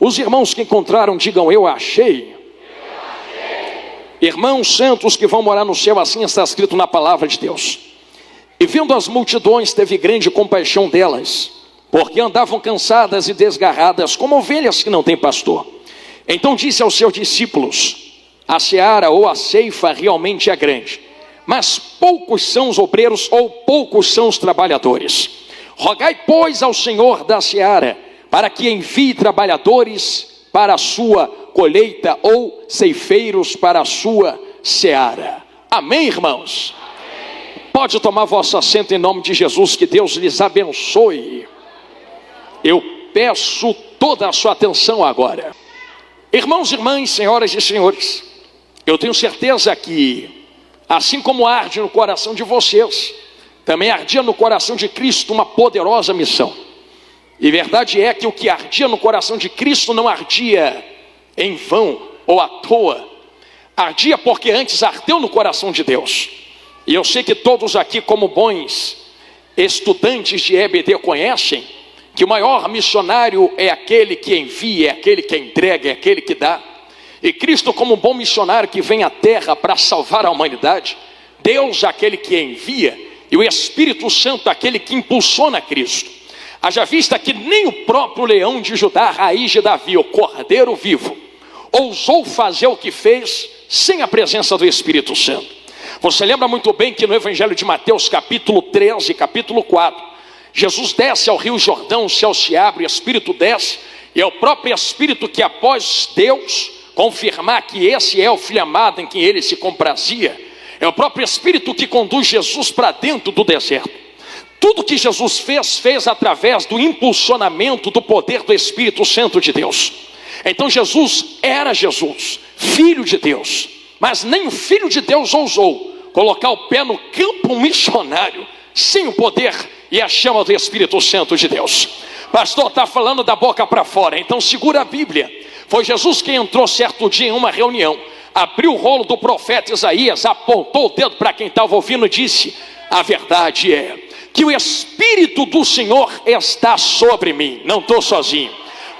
Os irmãos que encontraram, digam: eu achei. Irmãos santos que vão morar no céu, assim está escrito na palavra de Deus. E vendo as multidões, teve grande compaixão delas, porque andavam cansadas e desgarradas, como ovelhas que não têm pastor. Então disse aos seus discípulos: a seara ou a ceifa realmente é grande, mas poucos são os obreiros, ou poucos são os trabalhadores. Rogai, pois, ao Senhor da seara, para que envie trabalhadores para a sua colheita, ou ceifeiros para a sua seara. Amém, irmãos? Amém. Pode tomar vosso assento em nome de Jesus, que Deus lhes abençoe. Eu peço toda a sua atenção agora. Irmãos, irmãs, senhoras e senhores, eu tenho certeza que, assim como arde no coração de vocês, também ardia no coração de Cristo uma poderosa missão. E verdade é que o que ardia no coração de Cristo não ardia em vão ou à toa. Ardia porque antes ardeu no coração de Deus. E eu sei que todos aqui, como bons estudantes de EBD, conhecem que o maior missionário é aquele que envia, é aquele que entrega, é aquele que dá. E Cristo, como bom missionário que vem à terra para salvar a humanidade, Deus aquele que envia, e o Espírito Santo aquele que impulsiona Cristo. Haja vista que nem o próprio leão de Judá, raiz de Davi, o cordeiro vivo, ousou fazer o que fez sem a presença do Espírito Santo. Você lembra muito bem que no Evangelho de Mateus, capítulo 13, capítulo 4, Jesus desce ao rio Jordão, o céu se abre, o Espírito desce, e é o próprio Espírito que, após Deus confirmar que esse é o Filho amado em quem ele se comprazia, é o próprio Espírito que conduz Jesus para dentro do deserto. Tudo que Jesus fez através do impulsionamento do poder do Espírito Santo de Deus. Então Jesus era Jesus, Filho de Deus, mas nem o Filho de Deus ousou colocar o pé no campo missionário sem o poder e a chama do Espírito Santo de Deus. Pastor, está falando da boca para fora, então segura a Bíblia. Foi Jesus quem entrou certo dia em uma reunião, abriu o rolo do profeta Isaías, apontou o dedo para quem estava ouvindo e disse: a verdade é que o Espírito do Senhor está sobre mim. Não estou sozinho,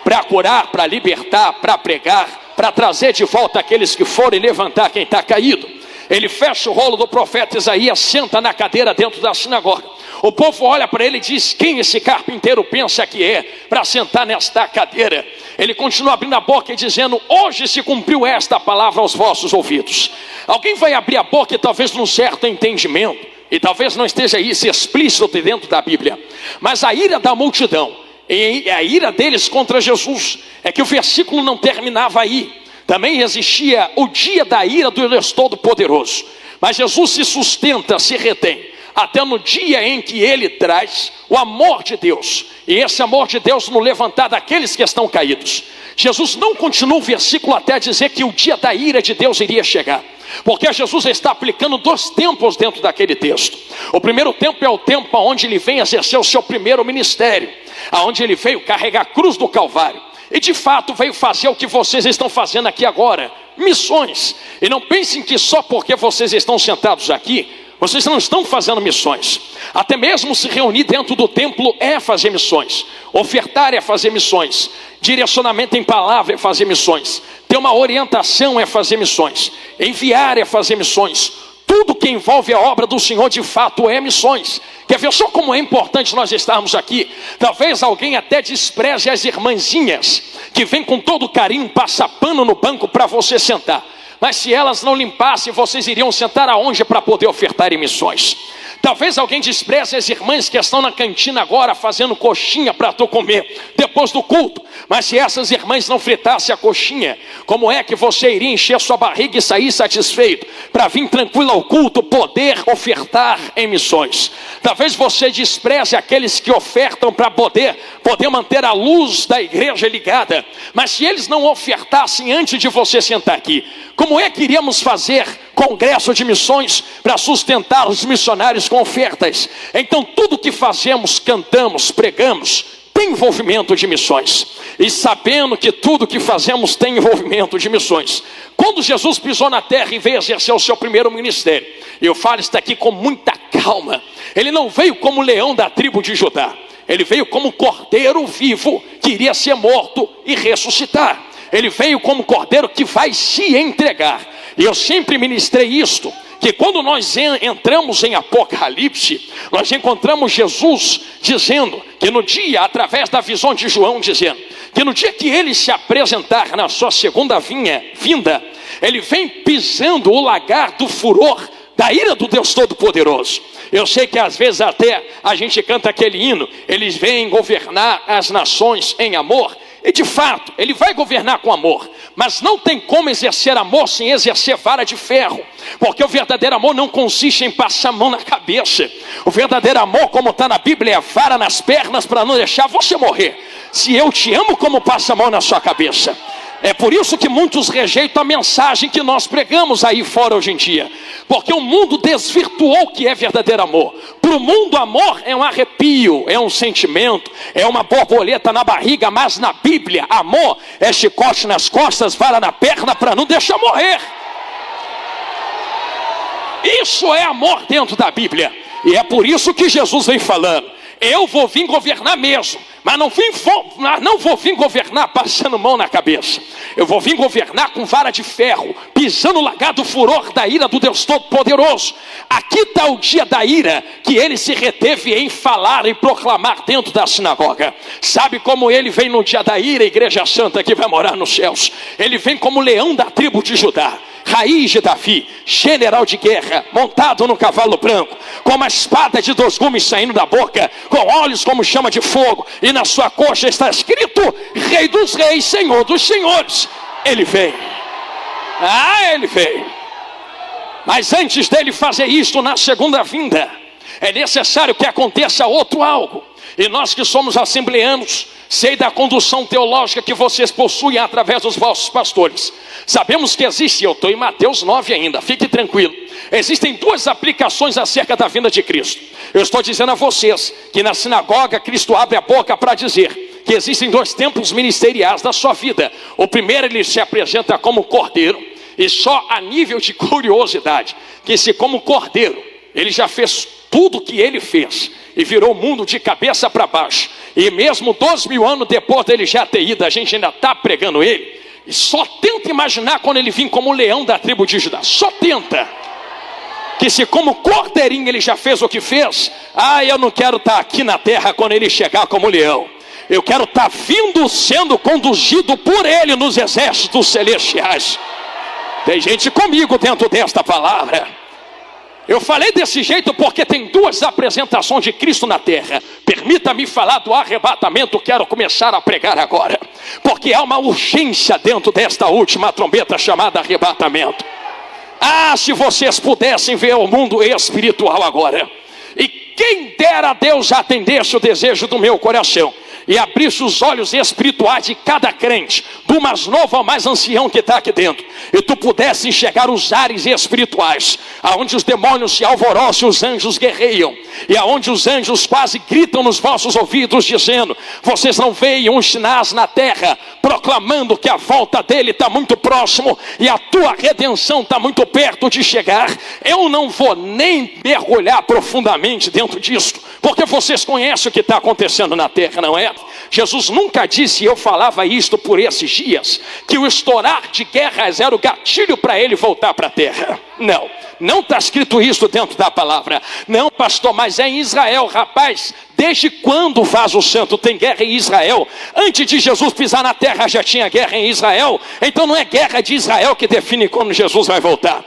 para curar, para libertar, para pregar, para trazer de volta aqueles que forem, levantar quem está caído. Ele fecha o rolo do profeta Isaías, senta na cadeira dentro da sinagoga. O povo olha para ele e diz: quem esse carpinteiro pensa que é para sentar nesta cadeira? Ele continua abrindo a boca e dizendo: hoje se cumpriu esta palavra aos vossos ouvidos. Alguém vai abrir a boca e talvez num certo entendimento, e talvez não esteja isso explícito dentro da Bíblia, mas a ira da multidão, e a ira deles contra Jesus, é que o versículo não terminava aí. Também existia o dia da ira do Deus Todo-Poderoso, mas Jesus se sustenta, se retém, até no dia em que ele traz o amor de Deus, e esse amor de Deus no levantar daqueles que estão caídos. Jesus não continua o versículo até dizer que o dia da ira de Deus iria chegar, porque Jesus está aplicando 2 tempos dentro daquele texto. O primeiro tempo é o tempo onde ele vem exercer o seu primeiro ministério, onde ele veio carregar a cruz do Calvário, e de fato veio fazer o que vocês estão fazendo aqui agora, missões. E não pensem que só porque vocês estão sentados aqui, vocês não estão fazendo missões. Até mesmo se reunir dentro do templo é fazer missões. Ofertar é fazer missões. Direcionamento em palavra é fazer missões. Ter uma orientação é fazer missões. Enviar é fazer missões. Tudo que envolve a obra do Senhor de fato é missões. Quer ver só como é importante nós estarmos aqui? Talvez alguém até despreze as irmãzinhas que vêm com todo carinho, passa pano no banco para você sentar. Mas se elas não limpassem, vocês iriam sentar aonde para poder ofertar em missões? Talvez alguém despreze as irmãs que estão na cantina agora fazendo coxinha para tu comer depois do culto. Mas se essas irmãs não fritassem a coxinha, como é que você iria encher sua barriga e sair satisfeito para vir tranquilo ao culto, poder ofertar em missões? Talvez você despreze aqueles que ofertam para poder manter a luz da igreja ligada. Mas se eles não ofertassem antes de você sentar aqui, como é que iríamos fazer congresso de missões para sustentar os missionários com ofertas? Então tudo que fazemos, cantamos, pregamos, tem envolvimento de missões. E sabendo que tudo que fazemos tem envolvimento de missões, quando Jesus pisou na terra e veio exercer o seu primeiro ministério, eu falo isso aqui com muita calma, ele não veio como leão da tribo de Judá. Ele veio como cordeiro vivo que iria ser morto e ressuscitar. Ele veio como cordeiro que vai se entregar. E eu sempre ministrei isto, que quando nós entramos em Apocalipse, nós encontramos Jesus dizendo que no dia, através da visão de João, dizendo que no dia que ele se apresentar na sua segunda vinda, ele vem pisando o lagar do furor da ira do Deus Todo-Poderoso. Eu sei que às vezes até a gente canta aquele hino, eles vêm governar as nações em amor. E de fato, ele vai governar com amor, mas não tem como exercer amor sem exercer vara de ferro, porque o verdadeiro amor não consiste em passar a mão na cabeça. O verdadeiro amor, como está na Bíblia, é vara nas pernas para não deixar você morrer. Se eu te amo, como passa a mão na sua cabeça? É por isso que muitos rejeitam a mensagem que nós pregamos aí fora hoje em dia, porque o mundo desvirtuou o que é verdadeiro amor. Para o mundo, amor é um arrepio, é um sentimento, é uma borboleta na barriga, mas na Bíblia, amor é chicote nas costas, vara na perna para não deixar morrer. Isso é amor dentro da Bíblia, e é por isso que Jesus vem falando: eu vou vir governar mesmo, mas não vou vir governar passando mão na cabeça. Eu vou vir governar com vara de ferro, pisando o lagar do furor da ira do Deus Todo-Poderoso. Aqui está o dia da ira que ele se reteve em falar e proclamar dentro da sinagoga. Sabe como ele vem no dia da ira, Igreja Santa que vai morar nos céus? Ele vem como leão da tribo de Judá, raiz de Davi, general de guerra, montado no cavalo branco, com uma espada de 2 gumes saindo da boca, com olhos como chama de fogo, e na sua coxa está escrito: Rei dos Reis, Senhor dos Senhores. Ele vem. Ele vem. Mas antes dele fazer isto na segunda vinda, é necessário que aconteça outro algo. E nós que somos assembleanos, sei da condução teológica que vocês possuem através dos vossos pastores. Sabemos que existe, eu estou em Mateus 9 ainda, fique tranquilo. Existem 2 aplicações acerca da vinda de Cristo. Eu estou dizendo a vocês que na sinagoga Cristo abre a boca para dizer que existem 2 tempos ministeriais da sua vida. O primeiro, ele se apresenta como cordeiro, e só a nível de curiosidade, que se como cordeiro, ele já fez tudo o que ele fez e virou o mundo de cabeça para baixo, e mesmo 2.000 anos depois dele já ter ido, a gente ainda está pregando ele. E só tenta imaginar quando ele vir como leão da tribo de Judá. Só tenta. Que se como cordeirinho ele já fez o que fez, eu não quero estar aqui na terra quando ele chegar como leão. Eu quero estar vindo, sendo conduzido por ele nos exércitos celestiais. Tem gente comigo dentro desta palavra. Eu falei desse jeito porque tem 2 apresentações de Cristo na terra. Permita-me falar do arrebatamento, quero começar a pregar agora, porque há uma urgência dentro desta última trombeta chamada arrebatamento. Se vocês pudessem ver o mundo espiritual agora, e quem dera a Deus atendesse o desejo do meu coração e abrisse os olhos espirituais de cada crente, do mais novo ao mais ancião que está aqui dentro, e tu pudesse enxergar os ares espirituais, aonde os demônios se alvoroçam e os anjos guerreiam, e aonde os anjos quase gritam nos vossos ouvidos dizendo: vocês não veem uns sinais na terra proclamando que a volta dele está muito próximo e a tua redenção está muito perto de chegar. Eu não vou nem mergulhar profundamente dentro disso, porque vocês conhecem o que está acontecendo na terra, não é? Jesus nunca disse, e eu falava isto por esses dias, que o estourar de guerras era o gatilho para ele voltar para a terra. Não está escrito isso dentro da palavra. Não, pastor, mas é em Israel. Rapaz, desde quando o vaso santo tem guerra em Israel? Antes de Jesus pisar na terra já tinha guerra em Israel. Então não é guerra de Israel que define quando Jesus vai voltar.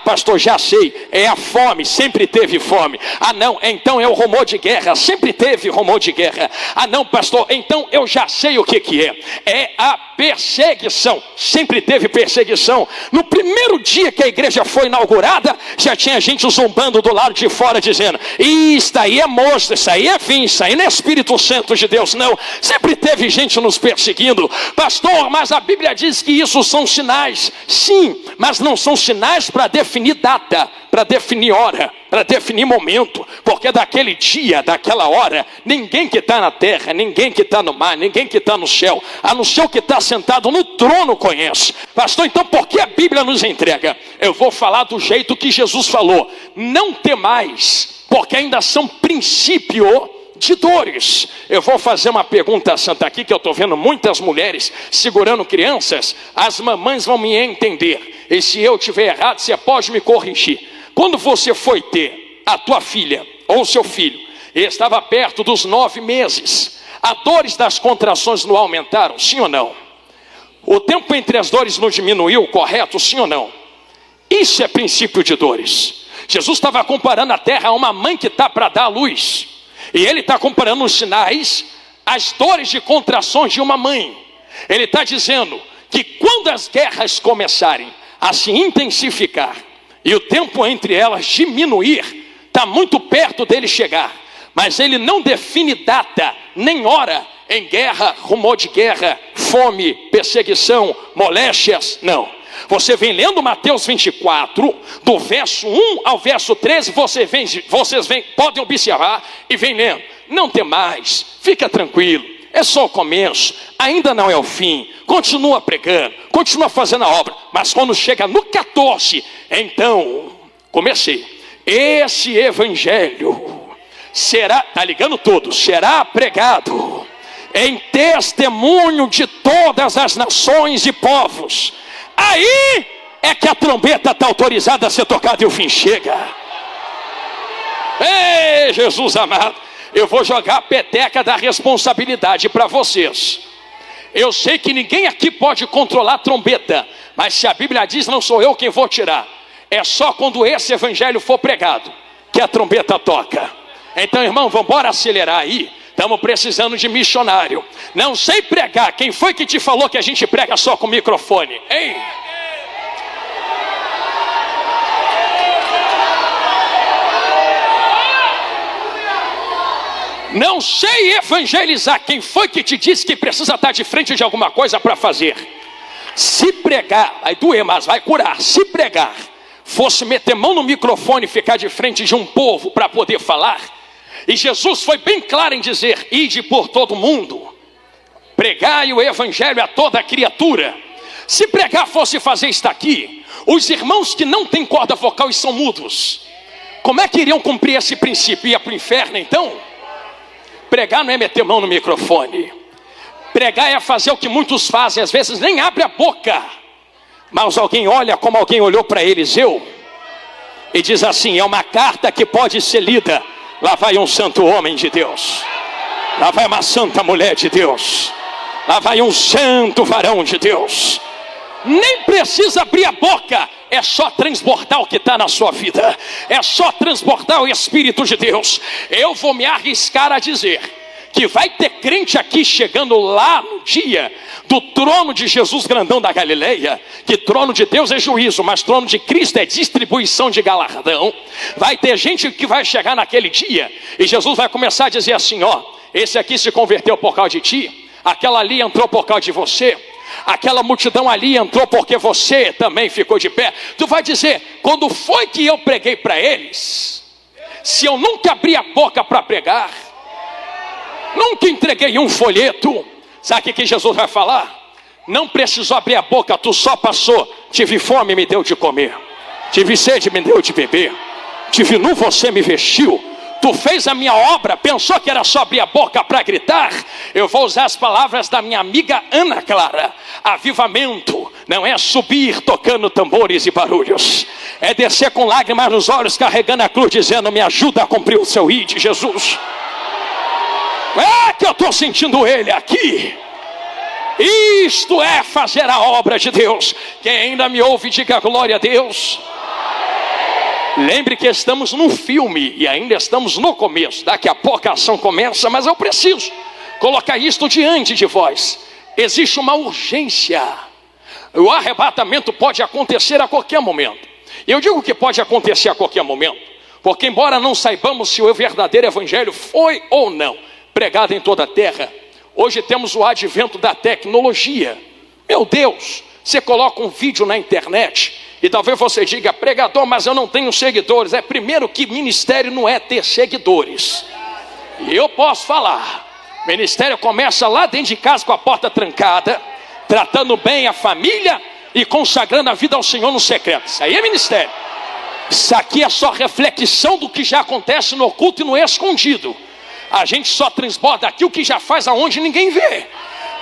Pastor, já sei, é a fome, sempre teve fome. Não, então é o rumor de guerra, sempre teve rumor de guerra. Não, pastor, então eu já sei o que é. É a perseguição, sempre teve perseguição. No primeiro dia que a igreja foi inaugurada, já tinha gente zombando do lado de fora dizendo: isso aí é monstro, isso aí é fim, isso aí não é Espírito Santo de Deus, não. Sempre teve gente nos perseguindo. Pastor, mas a Bíblia diz que isso são sinais. Sim, mas não são sinais para definir data, para definir hora, para definir momento, porque daquele dia, daquela hora, ninguém que está na terra, ninguém que está no mar, ninguém que está no céu, a não ser o que está sentado no trono conhece. Pastor, então por que a Bíblia nos entrega? Eu vou falar do jeito que Jesus falou: não temais, porque ainda são princípio de dores. Eu vou fazer uma pergunta santa aqui, que eu estou vendo muitas mulheres segurando crianças. As mamães vão me entender, e se eu estiver errado, você pode me corrigir. Quando você foi ter a tua filha ou seu filho, e estava perto dos 9 meses, as dores das contrações não aumentaram, sim ou não? O tempo entre as dores não diminuiu, correto, sim ou não? Isso é princípio de dores. Jesus estava comparando a terra a uma mãe que está para dar a luz. E ele está comparando os sinais, as dores de contrações de uma mãe. Ele está dizendo que quando as guerras começarem a se intensificar e o tempo entre elas diminuir, está muito perto dele chegar. Mas ele não define data nem hora em guerra, rumor de guerra, fome, perseguição, moléstias, não. Você vem lendo Mateus 24, do verso 1 ao verso 13, vocês podem observar e vem lendo. Não tem mais, fica tranquilo, é só o começo, ainda não é o fim. Continua pregando, continua fazendo a obra, mas quando chega no 14, então, comecei. Esse evangelho será, tá ligando tudo, será pregado em testemunho de todas as nações e povos. Aí é que a trombeta está autorizada a ser tocada e o fim chega. Ei, Jesus amado, eu vou jogar a peteca da responsabilidade para vocês. Eu sei que ninguém aqui pode controlar a trombeta, mas se a Bíblia diz, não sou eu quem vou tirar. É só quando esse evangelho for pregado que a trombeta toca. Então, irmão, vamos embora acelerar aí. Estamos precisando de missionário. Não sei pregar. Quem foi que te falou que a gente prega só com microfone? Ei! Não sei evangelizar. Quem foi que te disse que precisa estar de frente de alguma coisa para fazer? Se pregar, vai doer, mas vai curar. Se pregar fosse meter mão no microfone e ficar de frente de um povo para poder falar, e Jesus foi bem claro em dizer, ide por todo mundo, pregai o evangelho a toda criatura. Se pregar fosse fazer isso aqui, os irmãos que não têm corda vocal e são mudos, como é que iriam cumprir esse princípio? Ia para o inferno então? Pregar não é meter mão no microfone. Pregar é fazer o que muitos fazem, às vezes nem abre a boca, mas alguém olha como alguém olhou para Eliseu e diz assim, é uma carta que pode ser lida. Lá vai um santo homem de Deus, lá vai uma santa mulher de Deus, lá vai um santo varão de Deus. Nem precisa abrir a boca, é só transbordar o que está na sua vida, é só transbordar o Espírito de Deus. Eu vou me arriscar a dizer que vai ter crente aqui chegando lá no dia do trono de Jesus grandão da Galileia, que trono de Deus é juízo, mas trono de Cristo é distribuição de galardão. Vai ter gente que vai chegar naquele dia e Jesus vai começar a dizer assim, ó, esse aqui se converteu por causa de ti, aquela ali entrou por causa de você, aquela multidão ali entrou porque você também ficou de pé. Tu vai dizer, quando foi que eu preguei para eles? Se eu nunca abri a boca para pregar, nunca entreguei um folheto, sabe o que Jesus vai falar? Não precisou abrir a boca, tu só passou. Tive fome, me deu de comer. Tive sede, me deu de beber. Tive nu, você me vestiu. Tu fez a minha obra, pensou que era só abrir a boca para gritar? Eu vou usar as palavras da minha amiga Ana Clara. Avivamento não é subir tocando tambores e barulhos, é descer com lágrimas nos olhos, carregando a cruz, dizendo, me ajuda a cumprir o seu id, Jesus. É que eu estou sentindo ele aqui. Isto é fazer a obra de Deus. Quem ainda me ouve, diga glória a Deus. Lembre que estamos num filme e ainda estamos no começo. Daqui a pouco a ação começa, mas eu preciso colocar isto diante de vós. Existe uma urgência. O arrebatamento pode acontecer a qualquer momento. Eu digo que pode acontecer a qualquer momento, porque embora não saibamos se o verdadeiro evangelho foi ou não pregado em toda a terra, hoje temos o advento da tecnologia. Meu Deus, você coloca um vídeo na internet e talvez você diga, pregador, mas eu não tenho seguidores. É primeiro que ministério não é ter seguidores. E eu posso falar, ministério começa lá dentro de casa com a porta trancada, tratando bem a família e consagrando a vida ao Senhor no secreto. Isso aí é ministério. Isso aqui é só reflexão do que já acontece no oculto e no escondido. A gente só transborda aquilo que já faz aonde ninguém vê.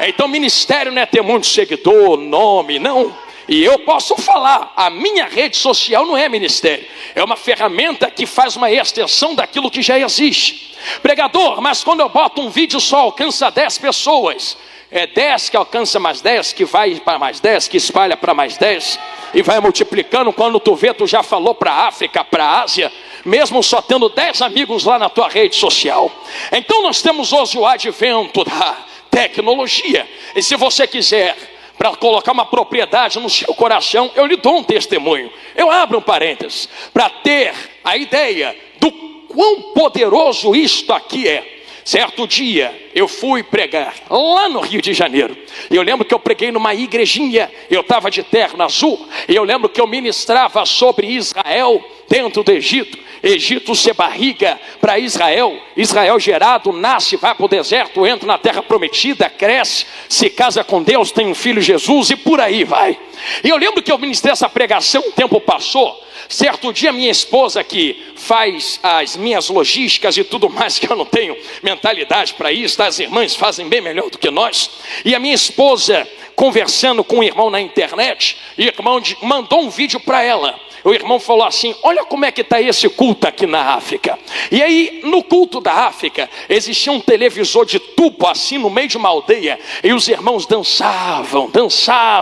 Então ministério não é ter muito seguidor, nome, não. E eu posso falar, a minha rede social não é ministério. É uma ferramenta que faz uma extensão daquilo que já existe. Pregador, mas quando eu boto um vídeo só alcança 10 pessoas. É 10 que alcança mais 10, que vai para mais 10, que espalha para mais 10. E vai multiplicando, quando tu vê, tu já falou para a África, para a Ásia. Mesmo só tendo 10 amigos lá na tua rede social. Então nós temos hoje o advento da tecnologia. E se você quiser, para colocar uma propriedade no seu coração, eu lhe dou um testemunho. Eu abro um parênteses, para ter a ideia do quão poderoso isto aqui é. Certo dia, eu fui pregar lá no Rio de Janeiro. E eu lembro que eu preguei numa igrejinha, eu estava de terno azul. E eu lembro que eu ministrava sobre Israel dentro do Egito. Egito ser barriga para Israel. Israel gerado, nasce, vai para o deserto, entra na terra prometida, cresce, se casa com Deus, tem um filho Jesus e por aí vai. E eu lembro que eu ministrei essa pregação, o tempo passou. Certo dia minha esposa, que faz as minhas logísticas e tudo mais, que eu não tenho mentalidade para isso, as irmãs fazem bem melhor do que nós. E a minha esposa, conversando com um irmão na internet, e o irmão mandou um vídeo para ela. O irmão falou assim: olha como é que está esse culto aqui na África. E aí no culto da África existia um televisor de tubo assim no meio de uma aldeia. E os irmãos dançavam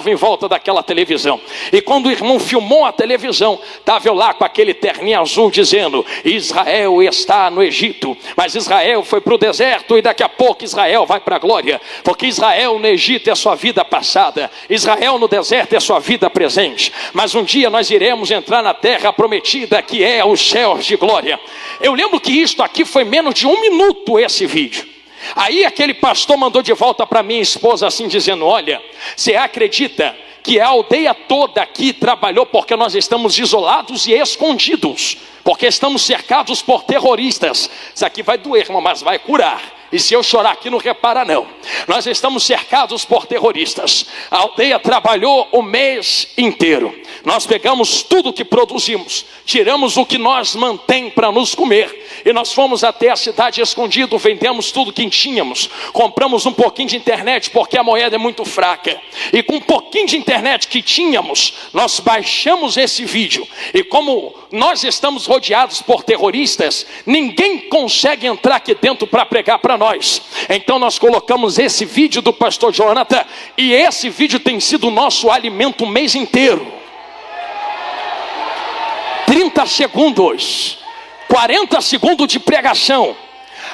em volta daquela televisão. E quando o irmão filmou a televisão, estava eu lá com aquele terninho azul dizendo: Israel está no Egito, mas Israel foi para o deserto e daqui a pouco Israel vai para a glória. Porque Israel no Egito é sua vida passada, Israel no deserto é sua vida presente. Mas um dia nós iremos entrar na terra prometida, que é os céus de glória. Eu lembro que isto aqui foi menos de 1 minuto esse vídeo. Aí aquele pastor mandou de volta para minha esposa assim dizendo: olha, você acredita que a aldeia toda aqui trabalhou porque nós estamos isolados e escondidos, porque estamos cercados por terroristas? Isso aqui vai doer, irmão, mas vai curar. E se eu chorar aqui, não repara não. Nós estamos cercados por terroristas. A aldeia trabalhou o mês inteiro. Nós pegamos tudo que produzimos, tiramos o que nós mantém para nos comer, e nós fomos até a cidade escondido, vendemos tudo que tínhamos, compramos um pouquinho de internet, porque a moeda é muito fraca, e com um pouquinho de internet que tínhamos, nós baixamos esse vídeo. E como nós estamos rodeados por terroristas, ninguém consegue entrar aqui dentro para pregar para nós. Então nós colocamos esse vídeo do pastor Jonathan, e esse vídeo tem sido o nosso alimento o mês inteiro. 30 segundos, 40 segundos de pregação.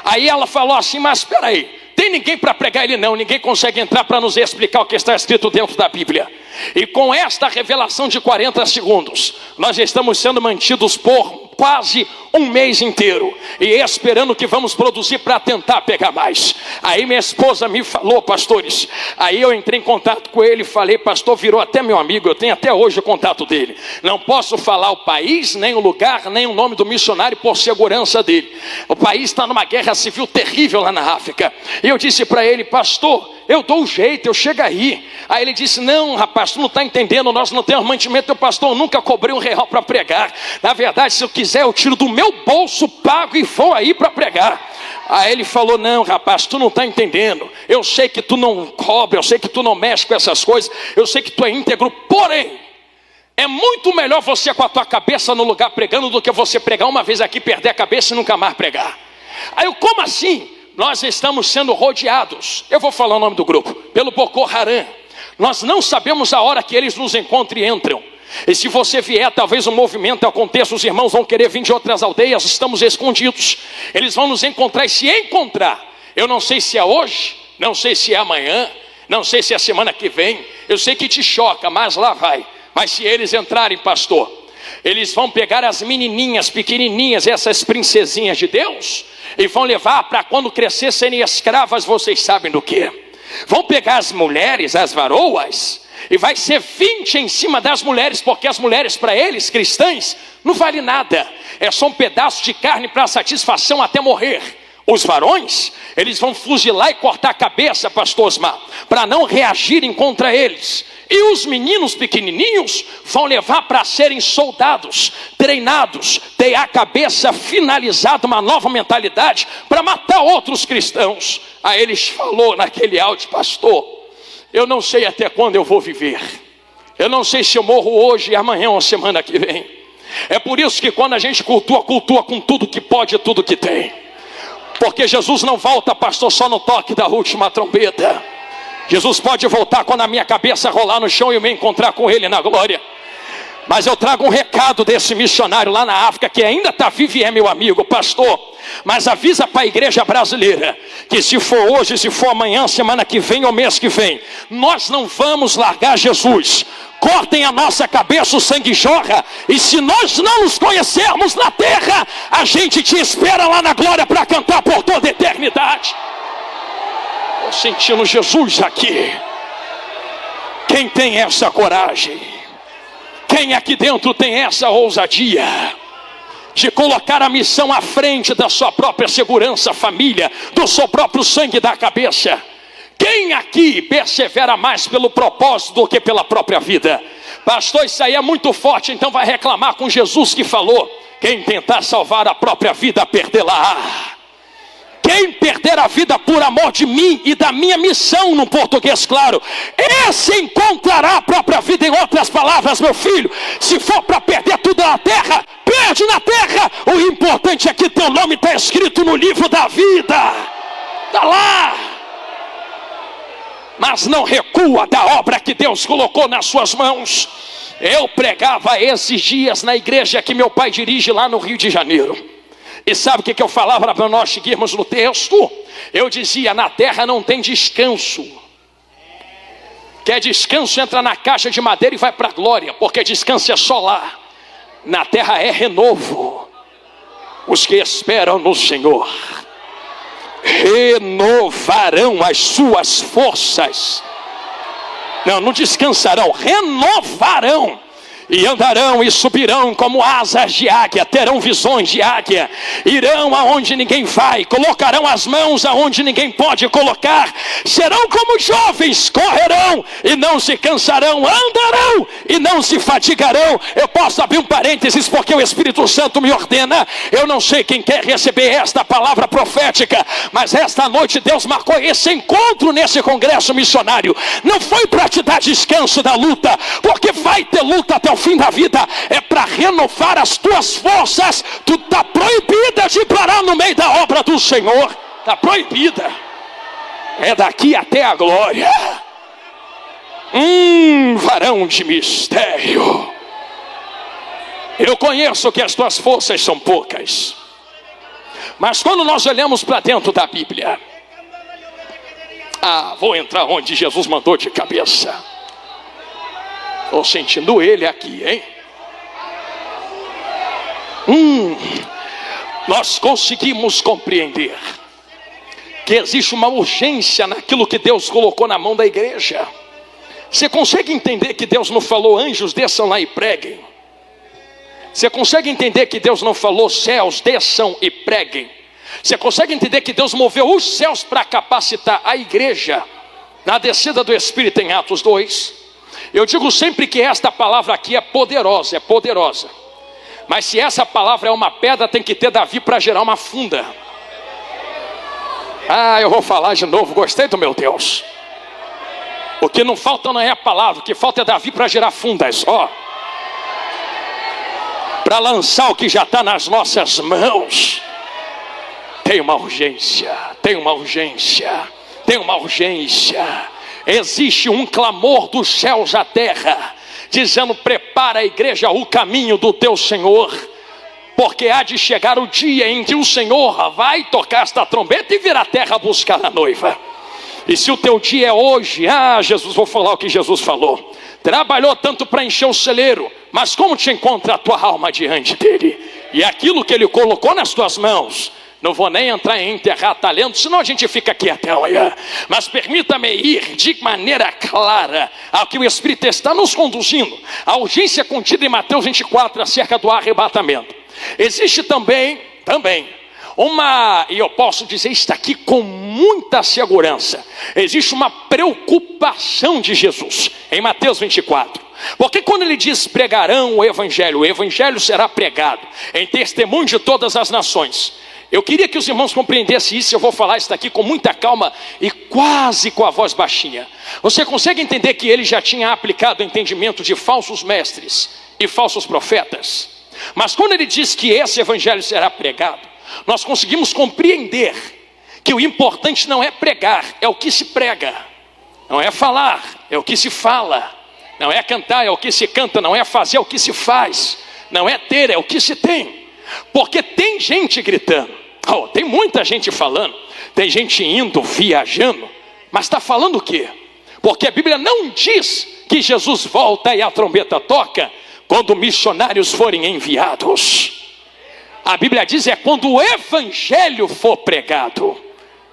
Aí ela falou assim: mas espera aí, tem ninguém para pregar ele não, ninguém consegue entrar para nos explicar o que está escrito dentro da Bíblia. E com esta revelação de 40 segundos, nós estamos sendo mantidos por quase um mês inteiro, e esperando que vamos produzir para tentar pegar mais. Aí minha esposa me falou: pastores, aí eu entrei em contato com ele e falei: pastor, virou até meu amigo, eu tenho até hoje o contato dele. Não posso falar o país, nem o lugar, nem o nome do missionário por segurança dele. O país está numa guerra civil terrível lá na África. E eu disse para ele: pastor, eu dou o jeito, eu chego aí. Aí ele disse: não, rapaz, tu não está entendendo, nós não temos mantimento. Eu, pastor, eu nunca cobrei R$1 para pregar. Na verdade, se eu quiser, eu tiro do meu bolso, pago e vou aí para pregar. Aí ele falou: não, rapaz, tu não está entendendo. Eu sei que tu não cobra, eu sei que tu não mexe com essas coisas, eu sei que tu é íntegro, porém, é muito melhor você com a tua cabeça no lugar pregando do que você pregar uma vez aqui, perder a cabeça e nunca mais pregar. Aí eu: como assim? Nós estamos sendo rodeados, eu vou falar o nome do grupo, pelo Boko Haram. Nós não sabemos a hora que eles nos encontram e entram. E se você vier, talvez o movimento aconteça, os irmãos vão querer vir de outras aldeias, estamos escondidos. Eles vão nos encontrar, e se encontrar, eu não sei se é hoje, não sei se é amanhã, não sei se é semana que vem, eu sei que te choca, mas lá vai. Mas se eles entrarem, pastor, eles vão pegar as menininhas pequenininhas, essas princesinhas de Deus, e vão levar para quando crescer serem escravas, vocês sabem do que? Vão pegar as mulheres, as varoas, e vai ser 20 em cima das mulheres, porque as mulheres para eles, cristãs, não vale nada. É só um pedaço de carne para satisfação até morrer. Os varões, eles vão fuzilar e cortar a cabeça, pastor Osmar, para não reagirem contra eles. E os meninos pequenininhos vão levar para serem soldados, treinados, ter a cabeça finalizada, uma nova mentalidade, para matar outros cristãos. Aí eles falou naquele áudio: pastor, eu não sei até quando eu vou viver. Eu não sei se eu morro hoje, amanhã ou semana que vem. É por isso que quando a gente cultua com tudo que pode e tudo que tem. Porque Jesus não volta, pastor, só no toque da última trombeta. Jesus pode voltar quando a minha cabeça rolar no chão e eu me encontrar com Ele na glória. Mas eu trago um recado desse missionário lá na África, que ainda está vivo e é meu amigo, pastor. Mas avisa para a igreja brasileira, que se for hoje, se for amanhã, semana que vem ou mês que vem, nós não vamos largar Jesus. Cortem a nossa cabeça, o sangue jorra. E se nós não nos conhecermos na terra, a gente te espera lá na glória para cantar por toda a eternidade. Estou sentindo Jesus aqui. Quem tem essa coragem? Quem aqui dentro tem essa ousadia de colocar a missão à frente da sua própria segurança, família, do seu próprio sangue da cabeça? Quem aqui persevera mais pelo propósito do que pela própria vida? Pastor, isso aí é muito forte, então vai reclamar com Jesus que falou: quem tentar salvar a própria vida, perdê-la. Quem perder a vida por amor de mim e da minha missão, no português claro, esse encontrará a própria vida. Em outras palavras, meu filho, se for para perder tudo na terra, perde na terra. O importante é que teu nome está escrito no livro da vida. Está lá. Mas não recua da obra que Deus colocou nas suas mãos. Eu pregava esses dias na igreja que meu pai dirige lá no Rio de Janeiro. E sabe o que eu falava para nós seguirmos no texto? Eu dizia: na terra não tem descanso. Quer descanso, entra na caixa de madeira e vai para a glória, porque descanso é só lá. Na terra é renovo. Os que esperam no Senhor renovarão as suas forças. Não descansarão, renovarão. E andarão e subirão como asas de águia, terão visões de águia, irão aonde ninguém vai, colocarão as mãos aonde ninguém pode colocar, serão como jovens, correrão e não se cansarão, andarão e não se fatigarão. Eu posso abrir um parênteses porque o Espírito Santo me ordena. Eu não sei quem quer receber esta palavra profética, mas esta noite Deus marcou esse encontro nesse congresso missionário. Não foi para te dar descanso da luta, porque vai ter luta até o fim da vida. É para renovar as tuas forças. Tu está proibida de parar no meio da obra do Senhor. Está proibida. É daqui até a glória. Varão de mistério, eu conheço que as tuas forças são poucas, mas quando nós olhamos para dentro da Bíblia, vou entrar onde Jesus mandou de cabeça. Estou sentindo ele aqui, hein? Nós conseguimos compreender que existe uma urgência naquilo que Deus colocou na mão da igreja. Você consegue entender que Deus não falou: anjos desçam lá e preguem? Você consegue entender que Deus não falou: céus desçam e preguem? Você consegue entender que Deus moveu os céus para capacitar a igreja na descida do Espírito em Atos 2? Eu digo sempre que esta palavra aqui é poderosa, mas se essa palavra é uma pedra, tem que ter Davi para gerar uma funda. Eu vou falar de novo, gostei do meu Deus. O que não falta não é a palavra, o que falta é Davi para gerar fundas, para lançar o que já está nas nossas mãos. Tem uma urgência. Existe um clamor dos céus à terra, dizendo: prepara a igreja o caminho do teu Senhor, porque há de chegar o dia em que o Senhor vai tocar esta trombeta e vir à terra buscar a noiva. E se o teu dia é hoje, Jesus, vou falar o que Jesus falou: trabalhou tanto para encher o celeiro, mas como te encontra a tua alma diante dele? E aquilo que ele colocou nas tuas mãos, não vou nem entrar em enterrar talento, senão a gente fica aqui até amanhã. Mas permita-me ir de maneira clara ao que o Espírito está nos conduzindo. A urgência contida em Mateus 24 acerca do arrebatamento. Existe também e eu posso dizer isso aqui com muita segurança, existe uma preocupação de Jesus em Mateus 24. Porque quando ele diz pregarão o evangelho será pregado em testemunho de todas as nações. Eu queria que os irmãos compreendessem isso. Eu vou falar isso daqui com muita calma e quase com a voz baixinha. Você consegue entender que ele já tinha aplicado o entendimento de falsos mestres e falsos profetas? Mas quando ele diz que esse evangelho será pregado, nós conseguimos compreender que o importante não é pregar, é o que se prega. Não é falar, é o que se fala. Não é cantar, é o que se canta. Não é fazer, é o que se faz. Não é ter, é o que se tem. Porque tem gente gritando, tem muita gente falando, tem gente indo, viajando, mas está falando o quê? Porque a Bíblia não diz que Jesus volta e a trombeta toca quando missionários forem enviados. A Bíblia diz quando o evangelho for pregado,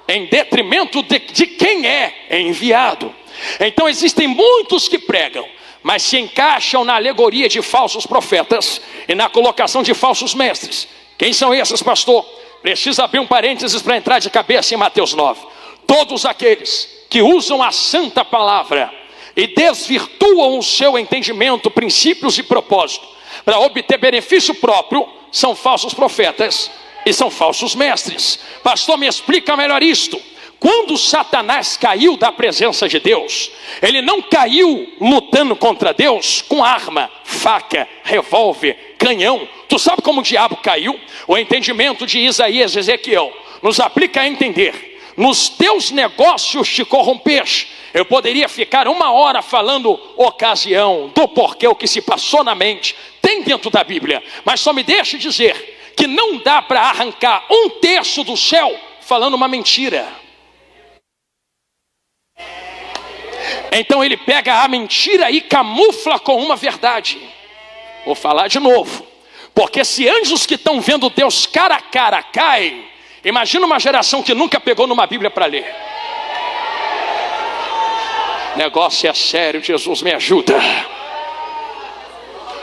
em detrimento de quem é enviado. Então existem muitos que pregam, mas se encaixam na alegoria de falsos profetas e na colocação de falsos mestres. Quem são esses, pastor? Precisa abrir um parênteses para entrar de cabeça em Mateus 9. Todos aqueles que usam a santa palavra e desvirtuam o seu entendimento, princípios e propósito para obter benefício próprio, são falsos profetas e são falsos mestres. Pastor, me explica melhor isto. Quando Satanás caiu da presença de Deus, ele não caiu lutando contra Deus com arma, faca, revólver, canhão. Tu sabe como o diabo caiu? O entendimento de Isaías e Ezequiel nos aplica a entender: nos teus negócios te corrompeste. Eu poderia ficar 1 hora falando ocasião, do porquê, o que se passou na mente, tem dentro da Bíblia, mas só me deixe dizer que não dá para arrancar 1/3 do céu falando uma mentira. Então ele pega a mentira e camufla com uma verdade. Vou falar de novo. Porque se anjos que estão vendo Deus cara a cara caem, imagina uma geração que nunca pegou numa Bíblia para ler. Negócio é sério, Jesus me ajuda.